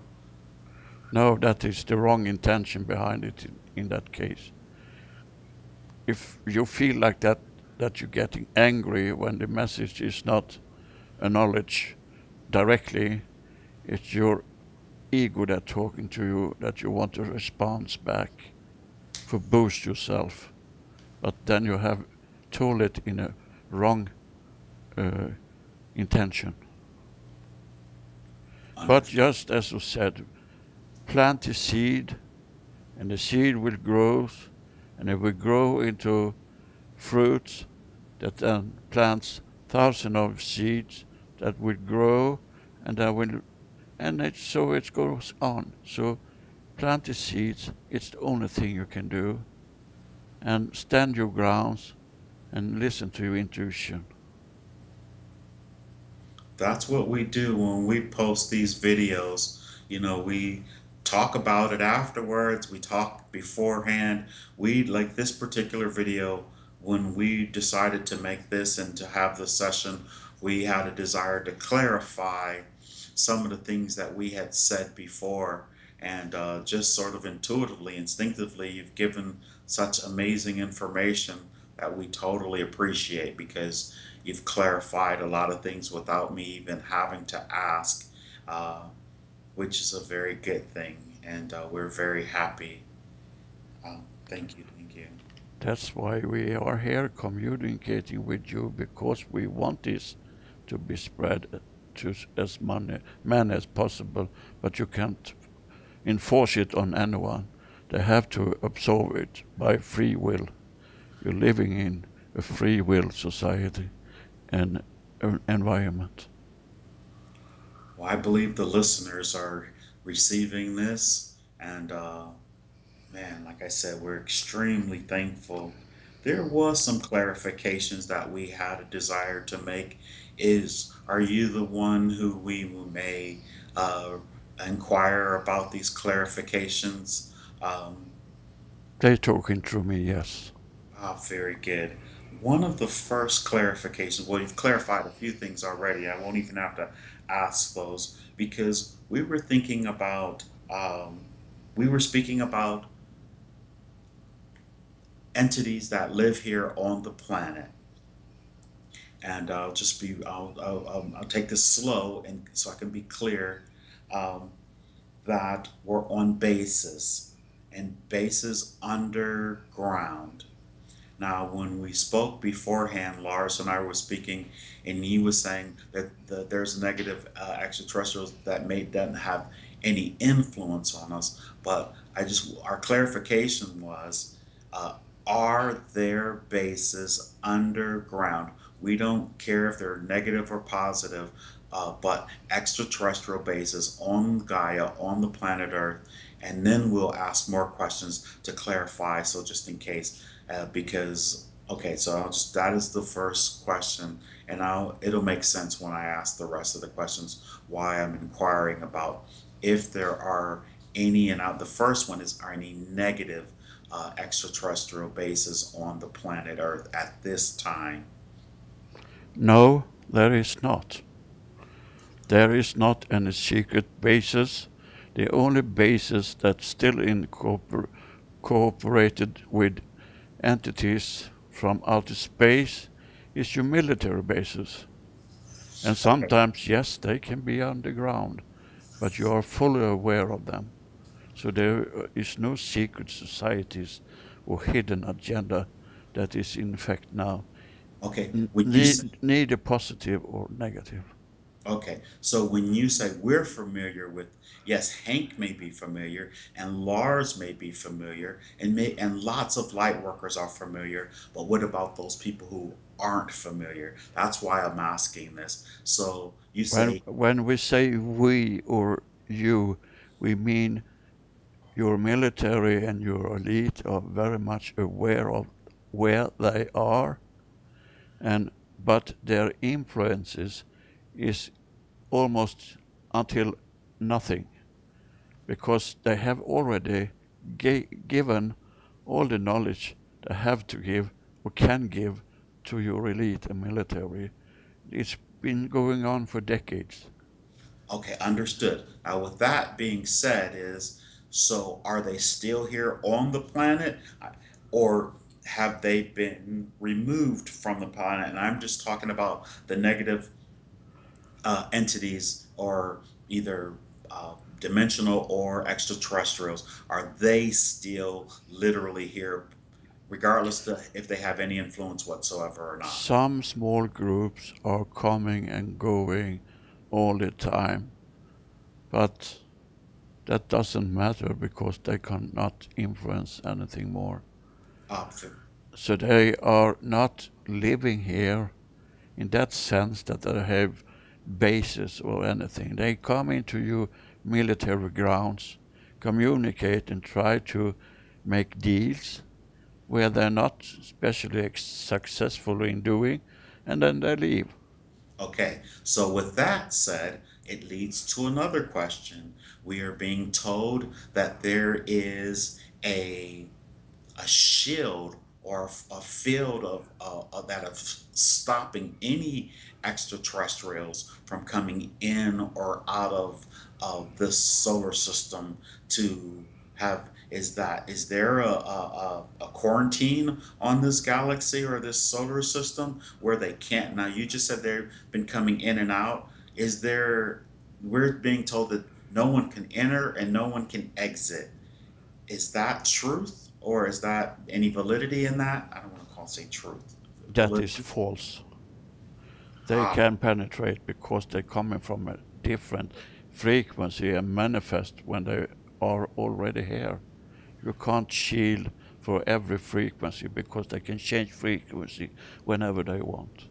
[SPEAKER 2] No, that is the wrong intention behind it in that case. If you feel like that you're getting angry when the message is not acknowledged directly, it's your ego that talking to you that you want a response back to boost yourself. But then you have told it in a wrong uh, intention. But
[SPEAKER 1] understood.
[SPEAKER 2] just as you said, plant the seed, and the seed will grow, and it will grow into fruits that then plants thousands of seeds that will grow, and that will, and it goes on. So plant the seeds. It's the only thing you can do, and stand your grounds and listen to your intuition.
[SPEAKER 1] That's what we do when we post these videos. We talk about it afterwards, we talk beforehand. We like this particular video, when we decided to make this and to have the session, we had a desire to clarify some of the things that we had said before. And just sort of intuitively, instinctively, you've given such amazing information that we totally appreciate, because you've clarified a lot of things without me even having to ask, uh, which is a very good thing. And we're very happy. Thank you, thank you.
[SPEAKER 2] That's why we are here communicating with you, because we want this to be spread to as many as possible, but you can't enforce it on anyone. They have to absorb it by free will. You're living in a free will society and environment.
[SPEAKER 1] Well, I believe the listeners are receiving this, and man, like I said, we're extremely thankful. There was some clarifications that we had a desire to make. Are you the one who we may uh, inquire about these clarifications? Um,
[SPEAKER 2] They talking through me, yes.
[SPEAKER 1] Very good. One of the first clarifications, well, you've clarified a few things already. I won't even have to ask those, because we were speaking about entities that live here on the planet. And I'll take this slow, and so I can be clear, um, that we're on bases, and bases underground. Now, when we spoke beforehand, Lars and I were speaking, and he was saying that there's negative extraterrestrials that may doesn't have any influence on us. But our clarification was, uh, are there bases underground? We don't care if they're negative or positive, but extraterrestrial bases on Gaia, on the planet Earth, and then we'll ask more questions to clarify. So just in case, because Okay, so that is the first question, and it'll make sense when I ask the rest of the questions why I'm inquiring about if there are any, and the first one is, are any negative extraterrestrial bases on the planet Earth at this time?
[SPEAKER 2] No, there is not. There is not any secret bases. The only bases that still cooperated with entities from outer space is your military bases. And
[SPEAKER 1] Okay,
[SPEAKER 2] sometimes, yes, they can be underground, but you are fully aware of them. So there is no secret societies or hidden agenda that is in effect now,
[SPEAKER 1] okay. When you say
[SPEAKER 2] neither positive or negative.
[SPEAKER 1] Okay, so when you say we're familiar with, yes, Hank may be familiar, and Lars may be familiar, and lots of light workers are familiar, but what about those people who aren't familiar? That's why I'm asking this. So you say,
[SPEAKER 2] When we say we or you, we mean your military and your elite are very much aware of where they are, and but their influences is almost until nothing, because they have already given all the knowledge they have to give or can give to your elite and military. It's been going on for decades.
[SPEAKER 1] okay, understood. Now, with that being said, so are they still here on the planet, or have they been removed from the planet? And I'm just talking about the negative entities, or either dimensional or extraterrestrials. Are they still literally here, regardless if they have any influence whatsoever or not?
[SPEAKER 2] Some small groups are coming and going all the time, but that doesn't matter because they cannot influence anything more.
[SPEAKER 1] Uh,
[SPEAKER 2] So they are not living here in that sense that they have bases or anything. They come into your military grounds, communicate, and try to make deals where they're not especially successful in doing, and then they leave.
[SPEAKER 1] okay, so with that said, it leads to another question. We are being told that there is a shield or a field of that of stopping any extraterrestrials from coming in or out of this solar system to have. Is there a quarantine on this galaxy or this solar system where they can't? Now you just said they've been coming in and out. Is there? We're being told that no one can enter and no one can exit. Is that truth, or is that any validity in that? I don't want to call say truth.
[SPEAKER 2] That is
[SPEAKER 1] Validity.
[SPEAKER 2] false. They
[SPEAKER 1] Ah,
[SPEAKER 2] can penetrate because they're coming from a different frequency and manifest when they are already here. You can't shield for every frequency because they can change frequency whenever they want.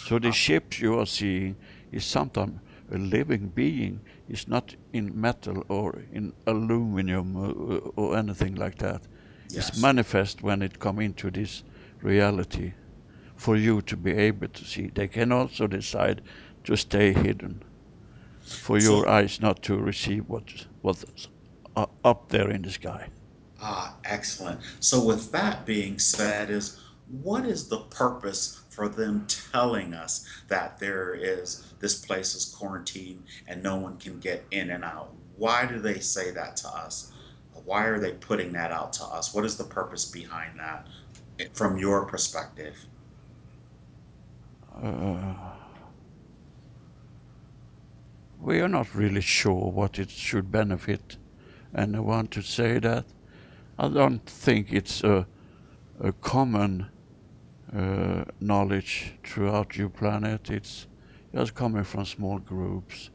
[SPEAKER 2] So the
[SPEAKER 1] ah,
[SPEAKER 2] ships you are seeing is sometimes a living being. It's not in metal or in aluminum or anything like that. It's
[SPEAKER 1] yes.
[SPEAKER 2] manifest when it come into this reality for you to be able to see. They can also decide to stay hidden for your
[SPEAKER 1] So,
[SPEAKER 2] eyes not to receive what's up there in the sky.
[SPEAKER 1] excellent. So, with that being said, what is the purpose for them telling us that this place is quarantined and no one can get in and out? Why do they say that to us? Why are they putting that out to us? What is the purpose behind that, from your perspective?
[SPEAKER 2] Uh, we are not really sure what it should benefit anyone to say that. I don't think it's a common knowledge throughout your planet. It's just coming from small groups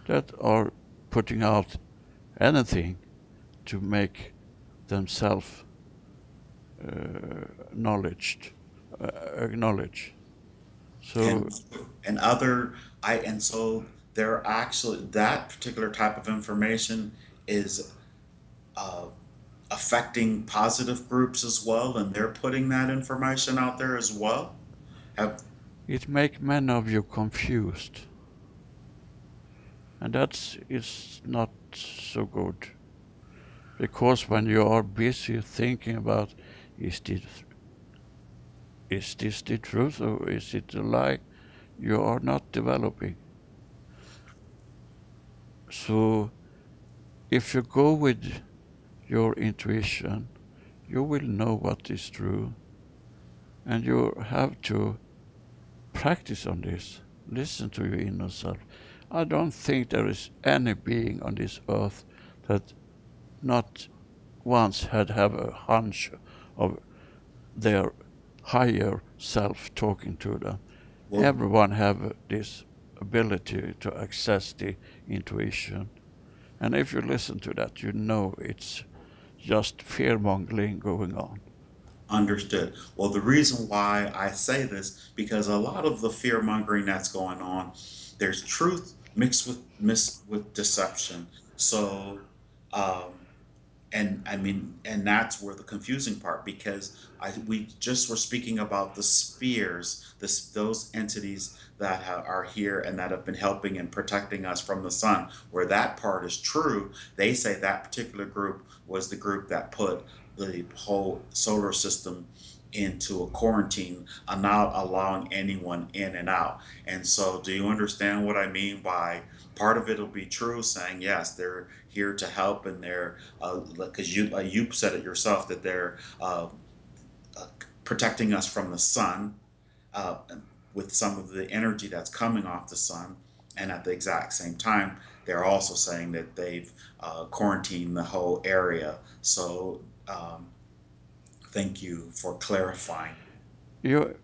[SPEAKER 2] that are putting out anything to make themselves knowledged, acknowledged. So
[SPEAKER 1] and and other I and so they're actually, that particular type of information is uh, affecting positive groups as well, and they're putting that information out there as well? Have
[SPEAKER 2] It makes many of you confused, and that's is not so good. Because when you are busy thinking about is this is this the truth or is it a lie, you are not developing. So if you go with your intuition, you will know what is true, and you have to practice on this. Listen to your inner self. I don't think there is any being on this earth that not once had have a hunch of their higher self talking to them.
[SPEAKER 1] well,
[SPEAKER 2] Everyone have this ability to access the intuition. And if you listen to that, you know it's just fear mongering going on.
[SPEAKER 1] understood. Well, the reason why I say this, because a lot of the fear mongering that's going on, there's truth mixed with deception. So, um, and I mean, and that's where the confusing part, because we just were speaking about the spheres, those entities that are here and that have been helping and protecting us from the sun. Where that part is true, they say that particular group was the group that put the whole solar system into a quarantine, not allowing anyone in and out. And so, do you understand what I mean by part of it will be true, saying yes, they're here to help, and they're because you said it yourself that they're uh, protecting us from the sun uh, with some of the energy that's coming off the sun, and at the exact same time, they're also saying that they've quarantined the whole area. So. Thank you for clarifying.
[SPEAKER 2] You,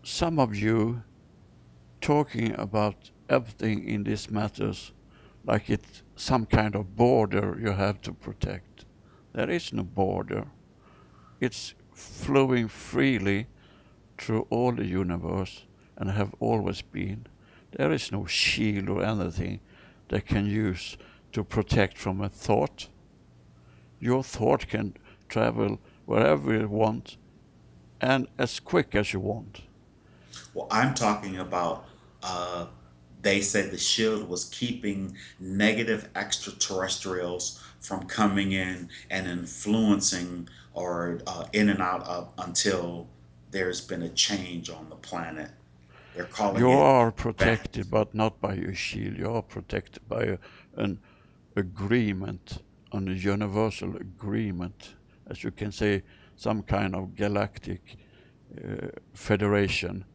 [SPEAKER 2] some of you talking about everything in these matters like it's some kind of border you have to protect. There is no border. It's flowing freely through all the universe and have always been. There is no shield or anything that can use to protect from a thought. Your thought can travel wherever you want and as quick as you want.
[SPEAKER 1] Well, I'm talking about, uh, they say the shield was keeping negative extraterrestrials from coming in and influencing or in and out of until there's been a change on the planet. They're calling
[SPEAKER 2] You
[SPEAKER 1] it
[SPEAKER 2] are
[SPEAKER 1] event.
[SPEAKER 2] protected, but not by your shield. You are protected by an agreement, on a universal agreement, as you can say, some kind of galactic federation,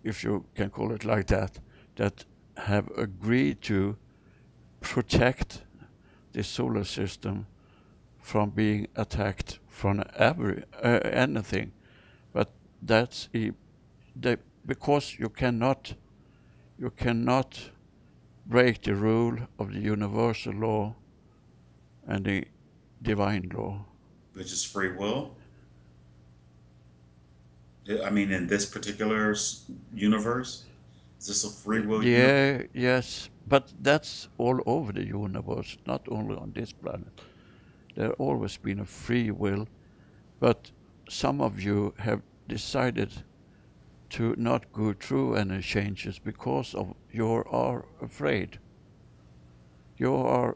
[SPEAKER 2] if you can call it like that have agreed to protect the solar system from being attacked from anything. But that's because you cannot break the rule of the universal law and the divine law.
[SPEAKER 1] Which is free will. I mean, in this particular universe, is this a free will universe?
[SPEAKER 2] Yeah, yes, but that's all over the universe, not only on this planet. There always been a free will, but some of you have decided to not go through any changes because of you are afraid.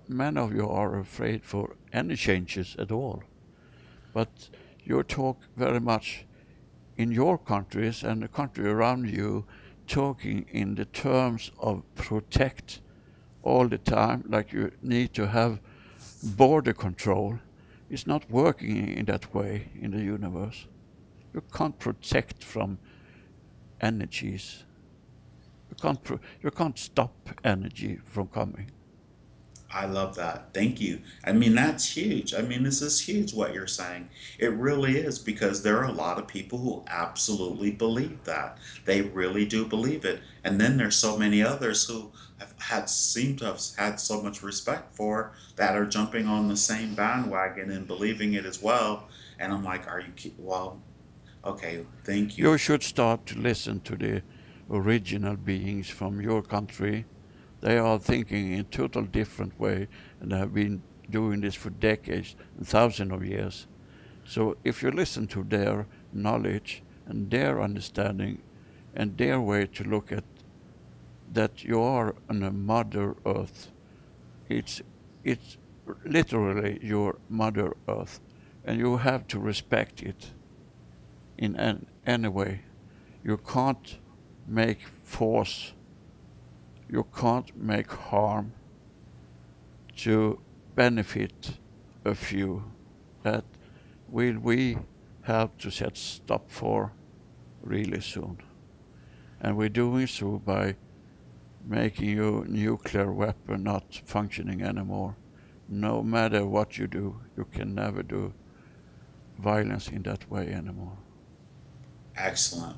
[SPEAKER 2] Many of you are afraid for any changes at all. But you talk very much in your countries and the country around you, talking in the terms of protect all the time, like you need to have border control. It's not working in that way in the universe. You can't protect from energies. You can't stop energy from coming.
[SPEAKER 1] I love that. Thank you. I mean, that's huge. I mean, this is huge what you're saying. It really is, because there are a lot of people who absolutely believe that. They really do believe it. And then there's so many others who have seem to have had so much respect for that are jumping on the same bandwagon and believing it as well. And I'm like, are you well, okay, thank you.
[SPEAKER 2] You should start to listen to the original beings from your country. They are thinking in a total different way and have been doing this for decades and thousands of years. So if you listen to their knowledge and their understanding and their way to look at that you are on a Mother Earth, it's it's literally your Mother Earth, and you have to respect it in any way. You can't make force, you can't make harm to benefit a few. That will we have to set stop for really soon. And we're doing so by making your nuclear weapon not functioning anymore. No matter what you do, you can never do violence in that way anymore.
[SPEAKER 1] Excellent.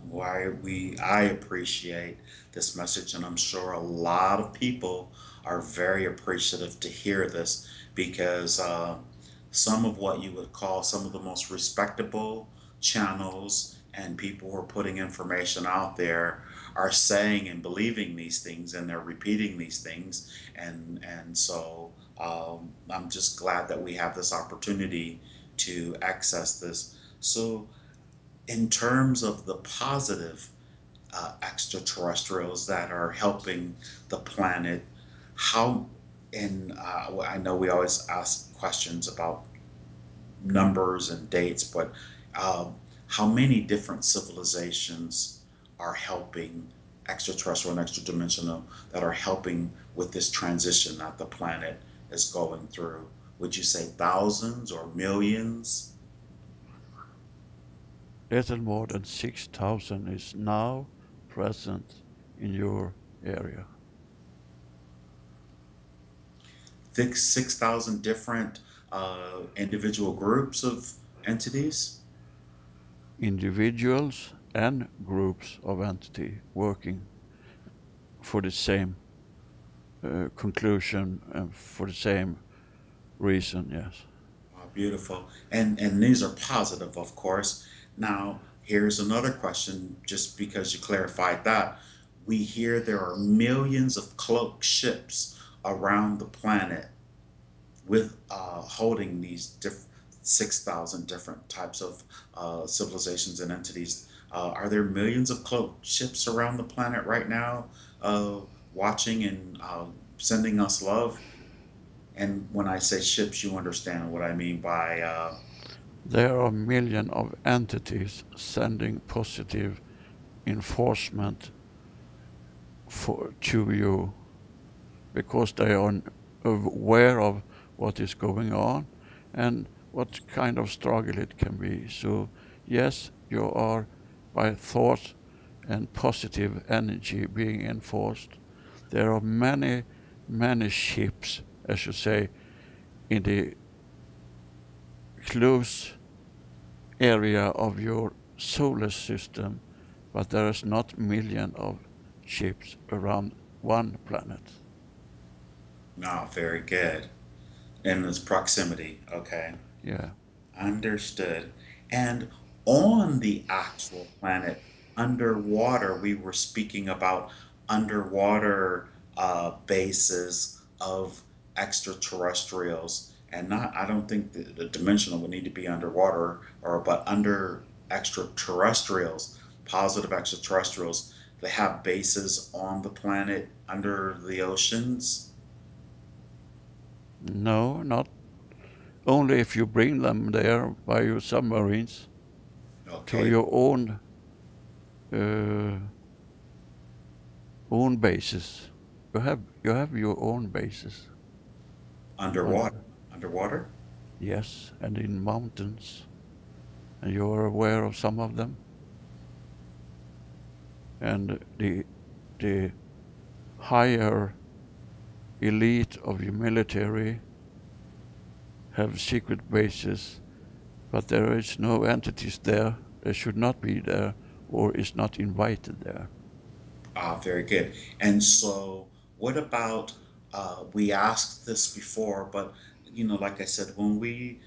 [SPEAKER 1] I appreciate this message, and I'm sure a lot of people are very appreciative to hear this because some of what you would call some of the most respectable channels and people who are putting information out there are saying and believing these things, and they're repeating these things, and so I'm just glad that we have this opportunity to access this. So in terms of the positive extraterrestrials that are helping the planet, how, and I know we always ask questions about numbers and dates, but how many different civilizations are helping extraterrestrial and extradimensional that are helping with this transition that the planet is going through? Would you say thousands or millions?
[SPEAKER 2] Little more than 6,000 is now present in your area.
[SPEAKER 1] 6,000 different individual groups of entities?
[SPEAKER 2] Individuals and groups of entity working for the same conclusion and for the same reason, yes.
[SPEAKER 1] Beautiful. And these are positive, of course. Now, here's another question, just because you clarified that. We hear there are millions of cloaked ships around the planet with holding these 6,000 different types of civilizations and entities. Are there millions of cloaked ships around the planet right now uh, watching and sending us love? And when I say ships, you understand what I mean by
[SPEAKER 2] There are millions of entities sending positive enforcement to you because they are aware of what is going on and what kind of struggle it can be. So yes, you are by thought and positive energy being enforced. There are many ships, I should say, in the close area of your solar system, but there is not million of ships around one planet.
[SPEAKER 1] no, very good. In this proximity, okay.
[SPEAKER 2] Yeah.
[SPEAKER 1] Understood. And on the actual planet, underwater, we were speaking about underwater bases of extraterrestrials, and not, I don't think the dimensional would need to be underwater, or but under extraterrestrials, positive extraterrestrials, they have bases on the planet under the oceans.
[SPEAKER 2] No, not only if you bring them there by your submarines to
[SPEAKER 1] Okay,
[SPEAKER 2] your uh, own bases. You have your own bases.
[SPEAKER 1] underwater.
[SPEAKER 2] On,
[SPEAKER 1] Underwater?
[SPEAKER 2] yes, and in mountains, and you are aware of some of them. And the higher elite of your military have secret bases, but there is no entities there. They should not be there or is not invited there.
[SPEAKER 1] Ah, very good. And so, what about, we asked this before, but like I said, when we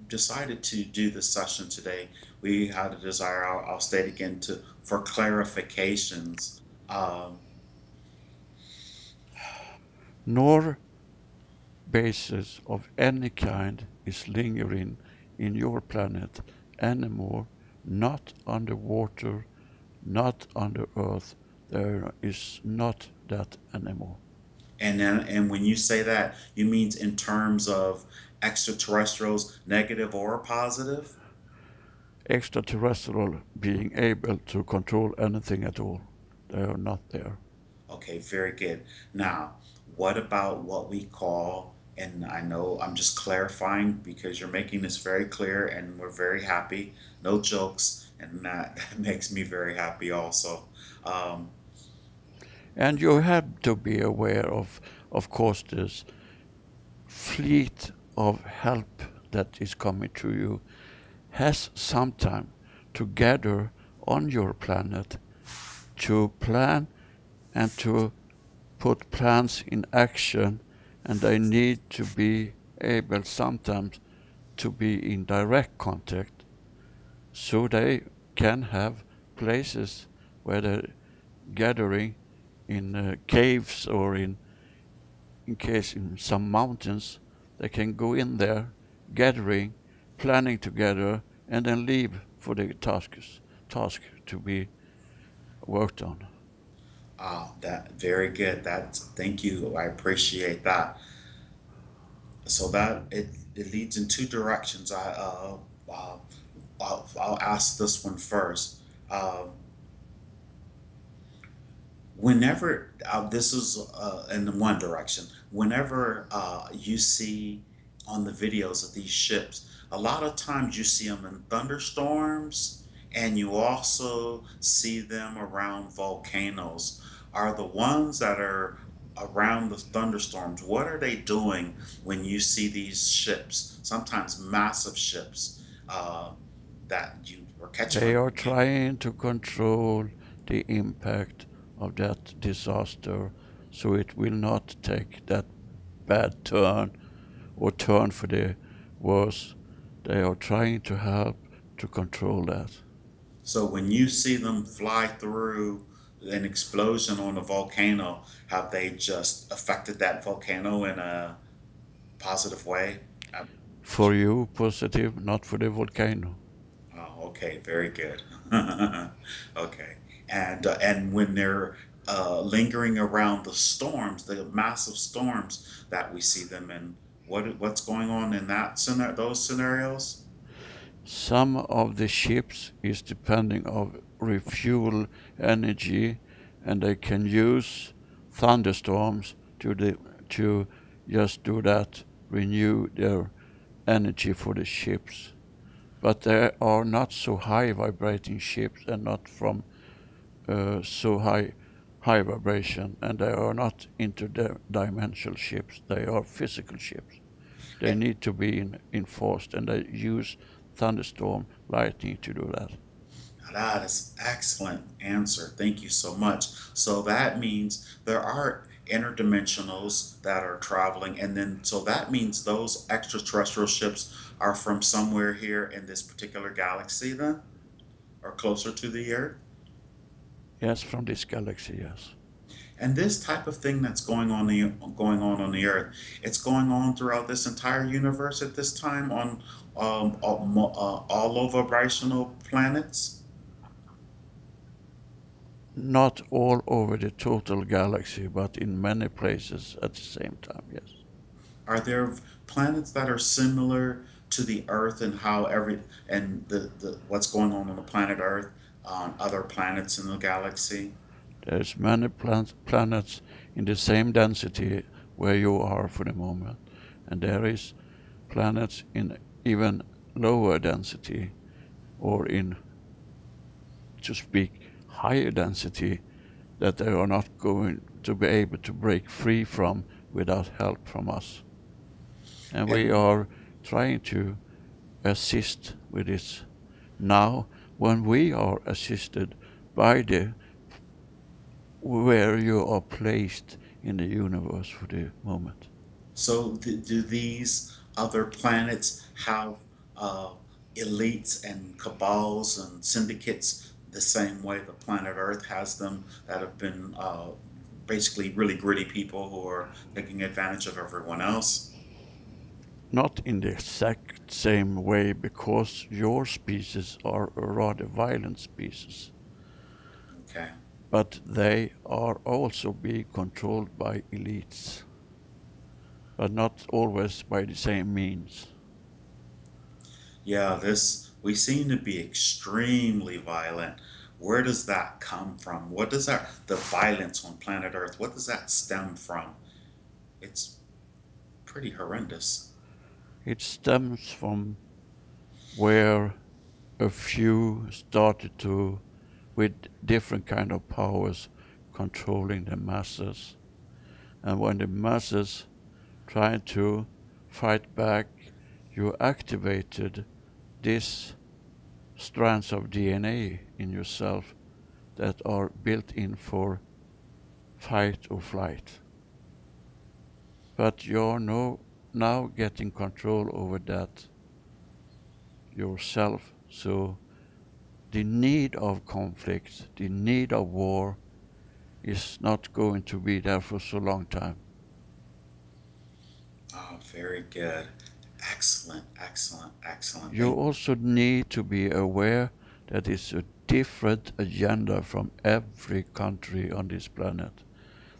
[SPEAKER 1] decided to do this session today, we had a desire, I'll state again, for clarifications. Um,
[SPEAKER 2] Nor bases of any kind is lingering in your planet anymore, not underwater, not under Earth. There is not that anymore.
[SPEAKER 1] And when you say that, you mean in terms of extraterrestrials, negative or positive?
[SPEAKER 2] Extraterrestrial being able to control anything at all. They are not there.
[SPEAKER 1] Okay, very good. Now, what about what we call, and I know I'm just clarifying because you're making this very clear and we're very happy. No jokes, and that makes me very happy also. Um,
[SPEAKER 2] And you have to be aware of course, this fleet of help that is coming to you has some time to gather on your planet to plan and to put plans in action, and they need to be able sometimes to be in direct contact so they can have places where they're gathering in caves or in case in some mountains. They can go in there, gathering, planning together, and then leave for the task to be worked on.
[SPEAKER 1] that very good. That thank you. I appreciate that. So that it leads in two directions. Uh I'll ask this one first. Um, Whenever this is in one direction, whenever you see on the videos of these ships, a lot of times you see them in thunderstorms, and you also see them around volcanoes. Are the ones that are around the thunderstorms, what are they doing when you see these ships, sometimes massive ships, that you are catching
[SPEAKER 2] They
[SPEAKER 1] on
[SPEAKER 2] are
[SPEAKER 1] video?
[SPEAKER 2] trying to control the impact of that disaster so it will not take that bad turn or turn for the worse. They are trying to help to control that.
[SPEAKER 1] So when you see them fly through an explosion on a volcano, have they just affected that volcano in a positive way? I
[SPEAKER 2] For you, positive, not for the volcano.
[SPEAKER 1] Oh, okay, very good. Okay, and when they're lingering around the storms, the massive storms that we see them in, what's going on in those scenarios?
[SPEAKER 2] Some of the ships is depending of refuel energy, and they can use thunderstorms to just do that, renew their energy for the ships. But there are not so high vibrating ships and not from so high vibration, and they are not interdimensional ships. They are physical ships. They need to be enforced, and they use thunderstorm lightning to do that.
[SPEAKER 1] That is excellent answer. Thank you so much. So that means there are interdimensionals that are traveling, and then so that means those extraterrestrial ships are from somewhere here in this particular galaxy, then, or closer to the Earth.
[SPEAKER 2] Yes, from this galaxy, yes.
[SPEAKER 1] And this type of thing that's going on the Earth, it's going on throughout this entire universe at this time on all over vibrational planets.
[SPEAKER 2] Not all over the total galaxy, but in many places at the same time, yes.
[SPEAKER 1] Are there planets that are similar to the Earth and how every and the what's going on the planet Earth on other planets in the galaxy?
[SPEAKER 2] There's many planets in the same density where you are for the moment, and there is planets in even lower density or in, to speak, higher density that they are not going to be able to break free from without help from us. And we
[SPEAKER 1] And
[SPEAKER 2] are trying to assist with this now when we are assisted by the where you are placed in the universe for the moment.
[SPEAKER 1] so, do these other planets have uh, elites and cabals and syndicates the same way the planet Earth has them that have been basically really gritty people who are taking advantage of everyone else?
[SPEAKER 2] Not in the exact same way, because your species are a rather violent species,
[SPEAKER 1] Okay.
[SPEAKER 2] but they are also being controlled by elites, but not always by the same means.
[SPEAKER 1] Yeah, this we seem to be extremely violent. Where does that come from? What does that the violence on planet Earth? What does that stem from? It's pretty horrendous.
[SPEAKER 2] It stems from where a few started to, with different kind of powers, controlling the masses. And when the masses tried to fight back, you activated these strands of DNA in yourself that are built in for fight or flight. But you're now getting control over that yourself. So the need of conflict, the need of war is not going to be there for so long time.
[SPEAKER 1] Oh, very good. Excellent, excellent, excellent.
[SPEAKER 2] You
[SPEAKER 1] Thank
[SPEAKER 2] also need to be aware that it's a different agenda from every country on this planet.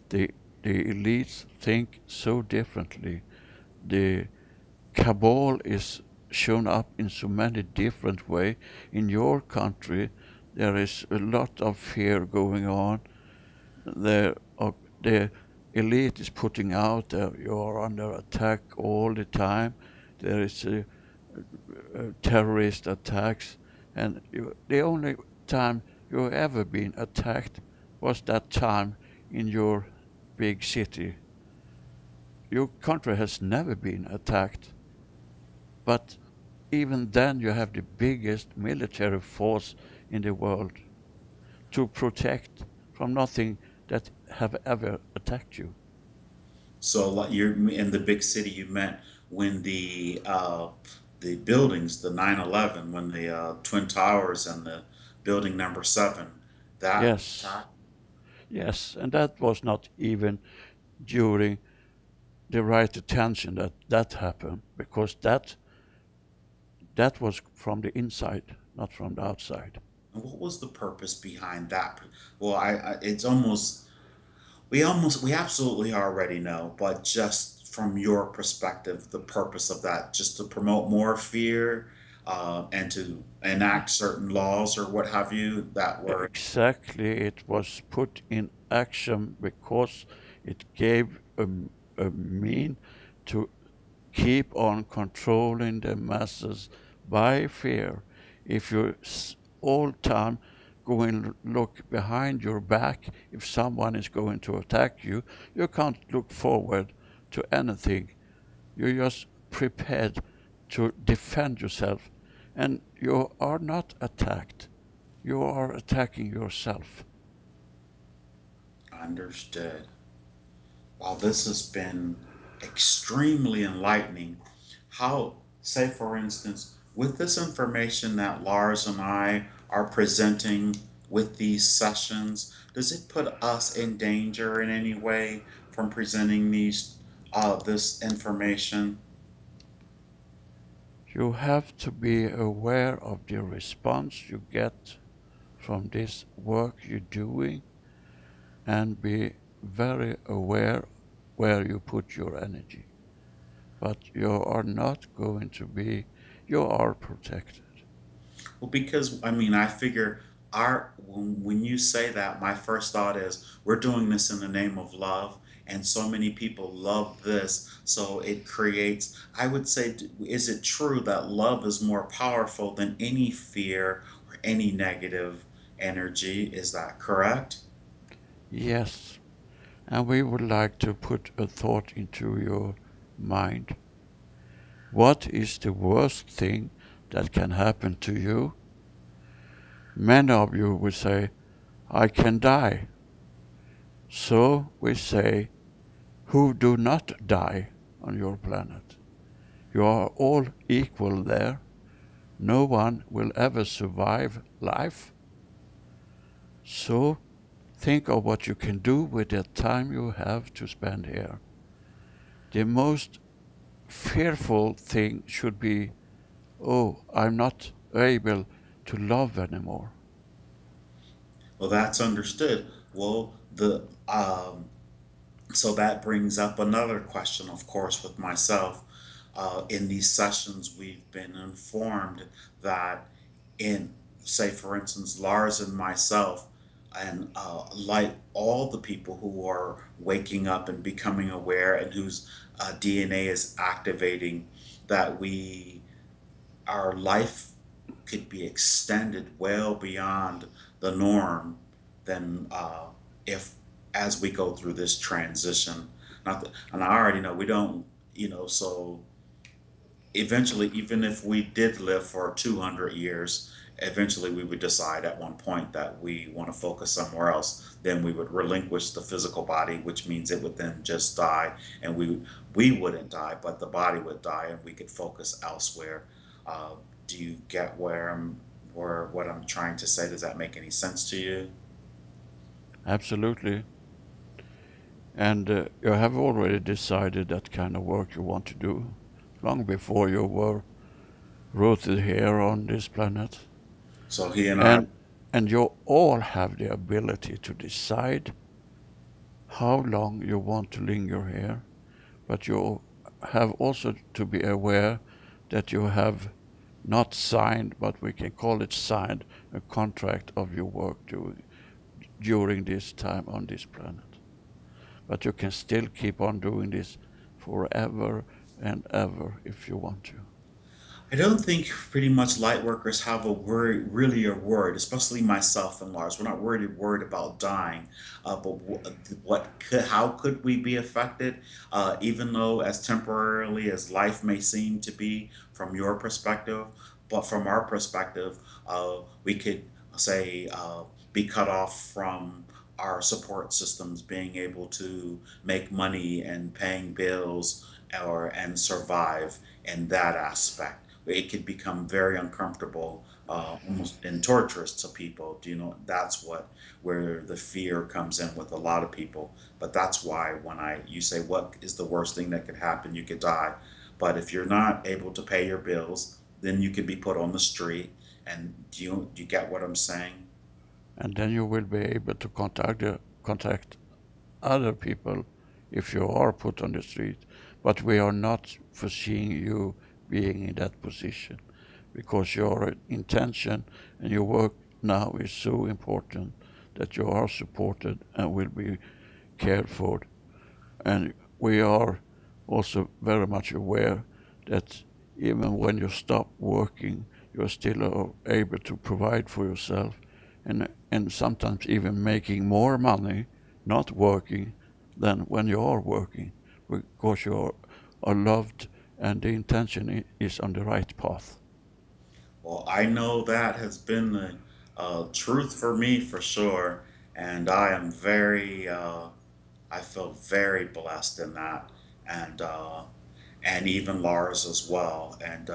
[SPEAKER 2] The, the elites think so differently. The cabal is shown up in so many different ways. In your country, there is a lot of fear going on. The elite is putting out that you are under attack all the time. There is terrorist attacks, and the only time you've ever been attacked was that time in your big city. Your country has never been attacked, but even then you have the biggest military force in the world to protect from nothing that have ever attacked you.
[SPEAKER 1] so. Like you're in the big city. You meant when the buildings, the 9/11, when the Twin Towers and the building number 7, that
[SPEAKER 2] Yes,
[SPEAKER 1] attack.
[SPEAKER 2] yes, and that was not even during the right attention that that happened, because that was from the inside, not from the outside.
[SPEAKER 1] And what was the purpose behind that? Well, it's almost we absolutely already know, but just from your perspective, the purpose of that, just to promote more fear, and to enact certain laws or what have you that were.
[SPEAKER 2] Exactly, it was put in action because it gave a mean to keep on controlling the masses by fear. If you all time go and look behind your back, if someone is going to attack you, you can't look forward to anything. You're just prepared to defend yourself, and you are not attacked. You are attacking yourself.
[SPEAKER 1] Understood. While this has been extremely enlightening, how, say for instance, with this information that Lars and I are presenting with these sessions, does it put us in danger in any way from presenting this information?
[SPEAKER 2] You have to be aware of the response you get from this work you're doing, and be very aware where you put your energy. But you are not going to be, you are protected.
[SPEAKER 1] Well, because I mean, I figure when you say that, my first thought is we're doing this in the name of love, and so many people love this, so it creates. I would say, is it true that love is more powerful than any fear or any negative energy? Is that correct?
[SPEAKER 2] Yes, and we would like to put a thought into your mind. What is the worst thing that can happen to you? Many of you will say, I can die. So we say, who do not die on your planet. You are all equal there. No one will ever survive life. So think of what you can do with the time you have to spend here. The most fearful thing should be, oh, I'm not able to love anymore.
[SPEAKER 1] Well, that's understood. Well, the so that brings up another question, of course, with myself. In these sessions, we've been informed that, in, say, for instance, Lars and myself, and like all the people who are waking up and becoming aware and whose DNA is activating, that our life could be extended well beyond the norm than if as we go through this transition. Not that, and I already know we don't, so eventually, even if we did live for 200 years, eventually we would decide at one point that we want to focus somewhere else. Then we would relinquish the physical body, which means it would then just die, and we wouldn't die, but the body would die, and we could focus elsewhere. Uh, do you get where what I'm trying to say? Does that make any sense to you?
[SPEAKER 2] Absolutely. And you have already decided that kind of work you want to do long before you were rooted here on this planet.
[SPEAKER 1] So he and I.
[SPEAKER 2] And and you all have the ability to decide how long you want to linger here, but you have also to be aware that you have not signed, but we can call it signed, a contract of your work during this time on this planet. But you can still keep on doing this forever and ever if you want to.
[SPEAKER 1] I don't think pretty much light workers have a worry, really a worried, especially myself and Lars. We're not worried about dying, but how could we be affected? Even though as temporarily as life may seem to be from your perspective, but from our perspective, we could say be cut off from our support systems, being able to make money and paying bills or and survive in that aspect. It could become very uncomfortable, almost and torturous to people. Do you know that's what where the fear comes in with a lot of people? But that's why when I you say what is the worst thing that could happen, you could die. But if you're not able to pay your bills, then you could be put on the street. And do you get what I'm saying?
[SPEAKER 2] And then you will be able to contact other people if you are put on the street. But we are not foreseeing you being in that position because your intention and your work now is so important that you are supported and will be cared for. And we are also very much aware that even when you stop working, you are still able to provide for yourself and sometimes even making more money not working than when you are working because are loved and the intention is on the right path.
[SPEAKER 1] Well, I know that has been the truth for me for sure, and I feel very blessed in that, and and even Lars as well. And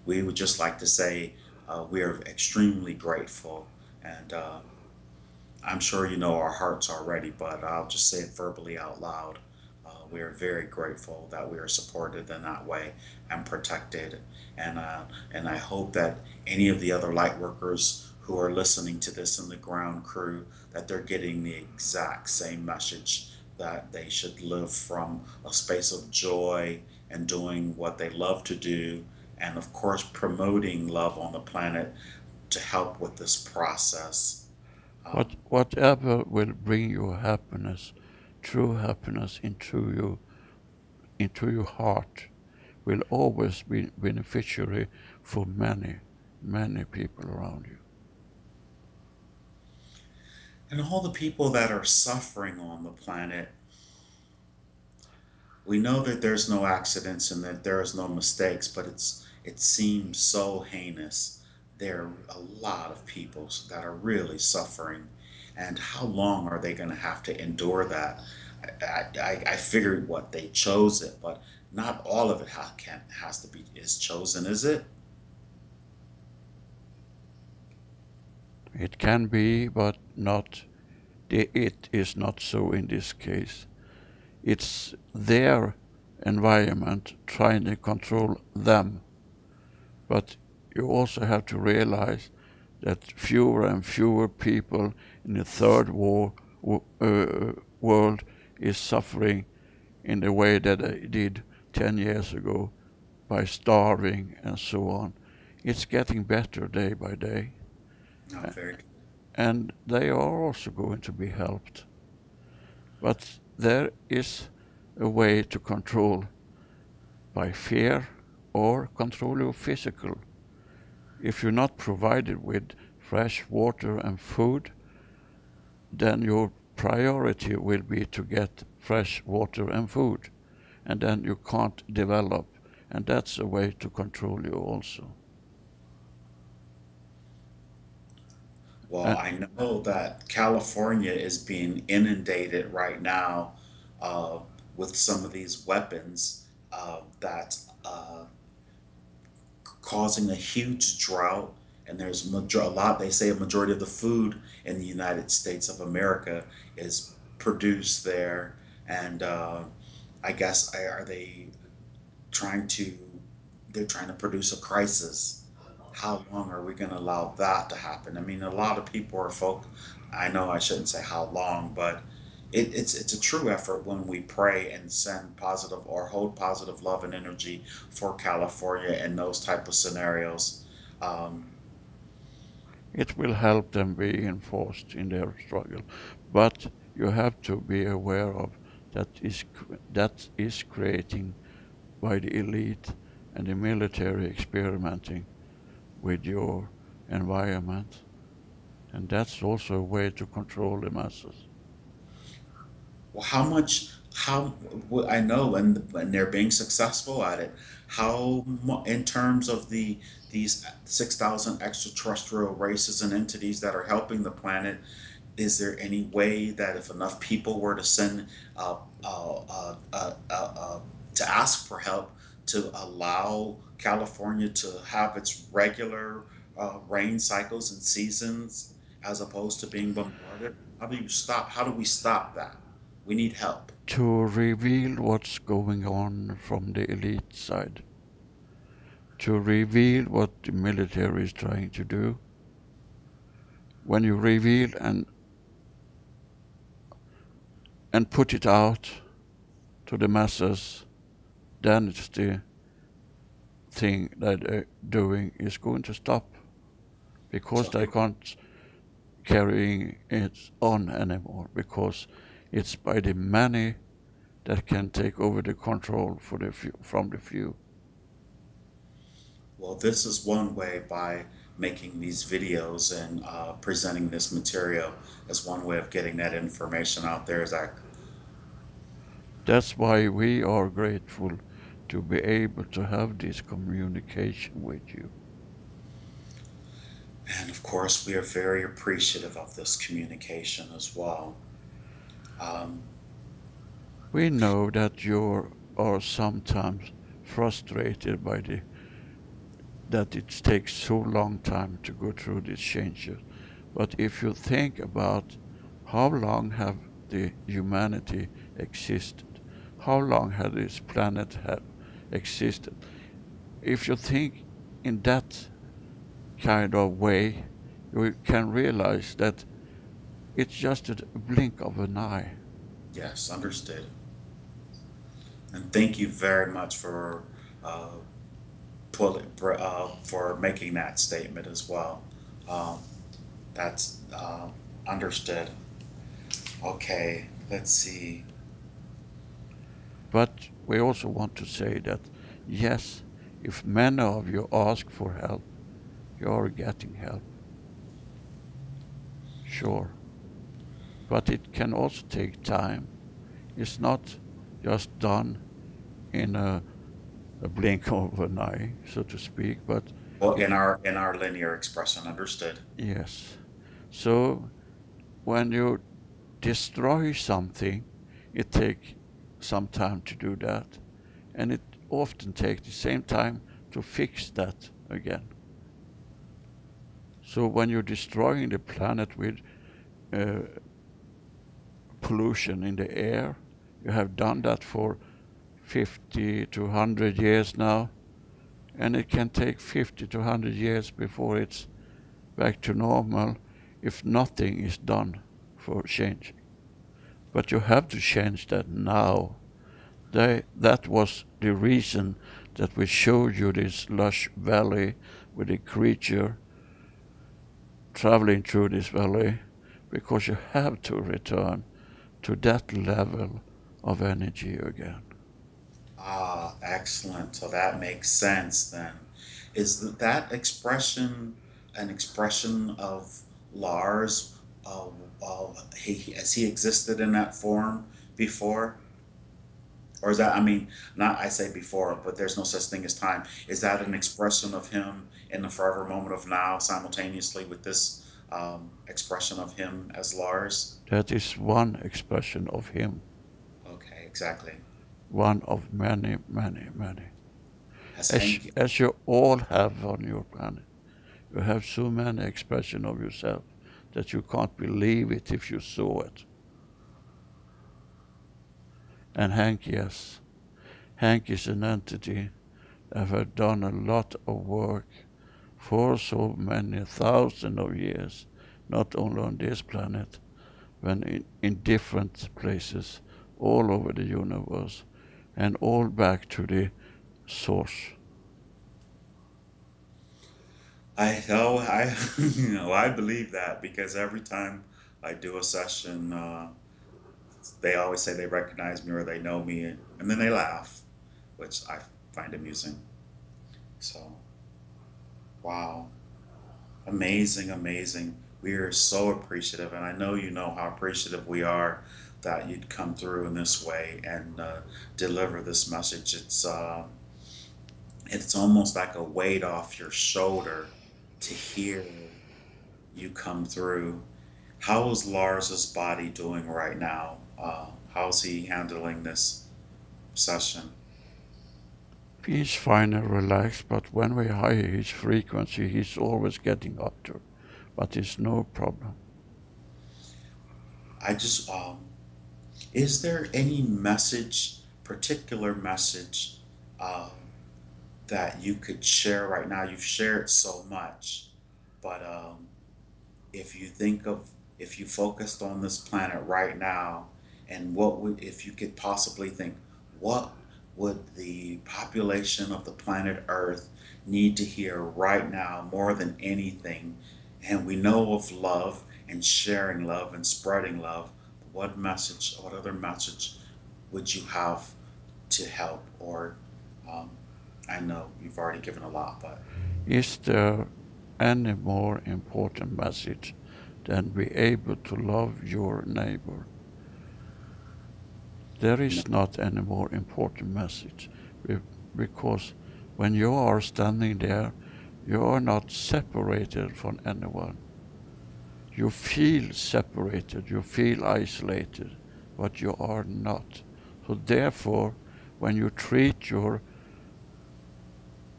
[SPEAKER 1] we would just like to say we are extremely grateful, and I'm sure you know our hearts already, but I'll just say it verbally out loud. We are very grateful that we are supported in that way and protected. And, uh, and I hope that any of the other light workers who are listening to this in the ground crew, that they're getting the exact same message that they should live from a space of joy and doing what they love to do. And of course, promoting love on the planet to help with this process.
[SPEAKER 2] Whatever will bring you happiness, true happiness into your heart, will always be beneficiary for many people around you.
[SPEAKER 1] And all the people that are suffering on the planet, we know that there's no accidents and that there is no mistakes, but it seems so heinous. There are a lot of people that are really suffering, and how long are they going to have to endure that? I figured what they chose it, but not all of it has to be is chosen, is it?
[SPEAKER 2] It can be, but not. It is not so in this case. It's there. environment trying to control them. But you also have to realize that fewer and fewer people in the third world is suffering in the way that they did 10 years ago by starving and so on. It's getting better day by day,
[SPEAKER 1] Not very good.
[SPEAKER 2] and they are also going to be helped. But there is a way to control by fear or control your physical. If you're not provided with fresh water and food, then your priority will be to get fresh water and food, and then you can't develop, and that's a way to control you also.
[SPEAKER 1] Well,
[SPEAKER 2] And
[SPEAKER 1] I know that California is being inundated right now uh, with some of these weapons that causing a huge drought. And there's a lot, they say a majority of the food in the United States of America is produced there. And I guess are they trying to, they're trying to produce a crisis. How long are we going to allow that to happen? I mean, a lot of people are I know I shouldn't say how long, but it's a true effort when we pray and send positive or hold positive love and energy for California and those type of scenarios. Um,
[SPEAKER 2] it will help them be enforced in their struggle. But you have to be aware of that is creating by the elite and the military experimenting with your environment. And that's also a way to control the masses.
[SPEAKER 1] well, how much? I know, and they're being successful at it. In terms of these 6,000 extraterrestrial races and entities that are helping the planet, is there any way that if enough people were to send to ask for help to allow California to have its regular rain cycles and seasons as opposed to being bombarded? How do we stop that? We need help.
[SPEAKER 2] To reveal what's going on from the elite side, to reveal what the military is trying to do. When you reveal and put it out to the masses, then it's the thing that they're doing is going to stop because
[SPEAKER 1] So
[SPEAKER 2] they can't carrying it on anymore because it's by the many that can take over the control for the few, from the few.
[SPEAKER 1] well, this is one way by making these videos and presenting this material as one way of getting that information out there. Is that,
[SPEAKER 2] That's why we are grateful to be able to have this communication with you.
[SPEAKER 1] and of course, we are very appreciative of this communication as well. Um,
[SPEAKER 2] We know that you are sometimes frustrated by that it takes so long time to go through these changes. But if you think about how long have the humanity existed, how long has this planet have existed, if you think in that kind of way, you can realize that it's just a blink of an eye.
[SPEAKER 1] yes, understood. And thank you very much for uh, for making that statement as well. Um, that's understood. Okay, let's see.
[SPEAKER 2] But we also want to say that, yes, if many of you ask for help, you are getting help, sure. But it can also take time. It's not just done in a blink of an eye, so to speak, but
[SPEAKER 1] Well,
[SPEAKER 2] it,
[SPEAKER 1] in our linear expression, understood.
[SPEAKER 2] yes. So when you destroy something, it takes some time to do that, and it often takes the same time to fix that again. So when you're destroying the planet with uh, pollution in the air, you have done that for 50 to 100 years now, and it can take 50 to 100 years before it's back to normal if nothing is done for change. But you have to change that now. That was the reason that we showed you this lush valley with a creature traveling through this valley, because you have to return to that level of energy again.
[SPEAKER 1] Ah, excellent. So that makes sense then. Is that expression an expression of Lars? Has he existed in that form before? Or is that, I mean, not I say before, but there's no such thing as time. Is that an expression of him in the forever moment of now simultaneously with this expression of him as Lars?
[SPEAKER 2] That is one expression of him,
[SPEAKER 1] Okay, exactly.
[SPEAKER 2] one of many, many, many.
[SPEAKER 1] Has
[SPEAKER 2] As,
[SPEAKER 1] Hank,
[SPEAKER 2] as you all have on your planet. You have so many expressions of yourself that you can't believe it if you saw it. And Hank, yes, Hank is an entity that have done a lot of work for so many thousands of years, not only on this planet, but in different places all over the universe, and all back to the source.
[SPEAKER 1] I know, I, you know, I believe that because every time I do a session, they always say they recognize me or they know me, and then they laugh, which I find amusing. So, wow, amazing, amazing. We are so appreciative, and I know you know how appreciative we are that you'd come through in this way and deliver this message. It's almost like a weight off your shoulder to hear you come through. How is Lars's body doing right now? How's he handling this session?
[SPEAKER 2] He's fine and relaxed, but when we higher his frequency, he's always getting up to. But it's no problem.
[SPEAKER 1] I just, is there any message, particular message, um, that you could share right now? You've shared so much, but if you think of, if you focused on this planet right now, and what would, if you could possibly think, what would the population of the planet Earth need to hear right now more than anything? And we know of love and sharing love and spreading love. What message, what other message would you have to help? Or um, I know you've already given a lot, but
[SPEAKER 2] Is there any more important message than be able to love your neighbor? There
[SPEAKER 1] no.
[SPEAKER 2] is not any more important message, because when you are standing there, you are not separated from anyone. You feel separated, you feel isolated, but you are not. So therefore, when you treat your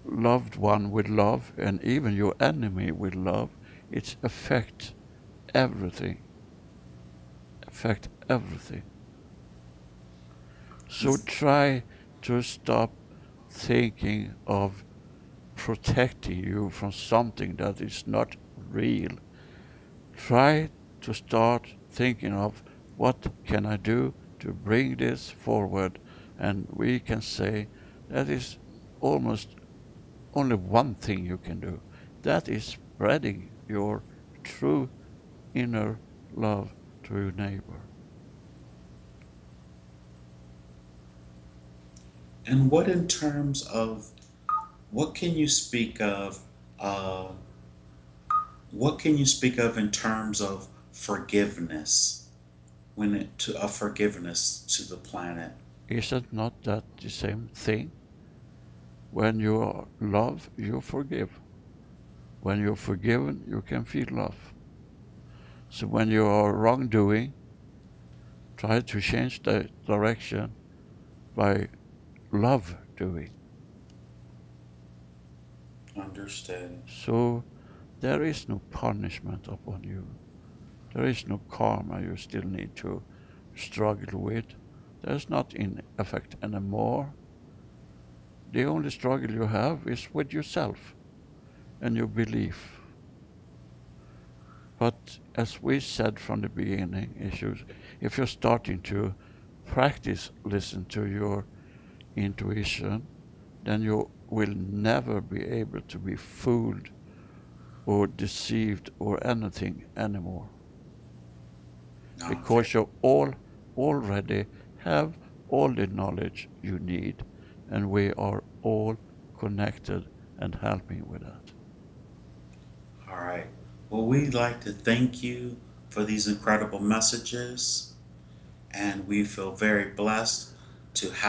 [SPEAKER 2] loved one with love and even your enemy with love, it affects everything. Affect everything. So try to stop thinking of protecting you from something that is not real. Try to start thinking of what can I do to bring this forward, and we can say that is almost only one thing you can do. That is spreading your true inner love to your neighbor.
[SPEAKER 1] And what in terms of, what can you speak of, uh, what can you speak of in terms of forgiveness, when it to a forgiveness to the planet?
[SPEAKER 2] Is it not that the same thing? When you love, you forgive. When you're forgiven, you can feel love. So when you are wrongdoing, try to change the direction by love doing.
[SPEAKER 1] Understood.
[SPEAKER 2] So there is no punishment upon you. There is no karma you still need to struggle with. There's not in effect anymore. The only struggle you have is with yourself and your belief. But as we said from the beginning, issues, if you're starting to practice listen to your intuition, then you will never be able to be fooled or deceived or anything anymore.
[SPEAKER 1] No,
[SPEAKER 2] Because you all already have all the knowledge you need, and we are all connected and helping with that.
[SPEAKER 1] all right. Well, we'd like to thank you for these incredible messages, and we feel very blessed to have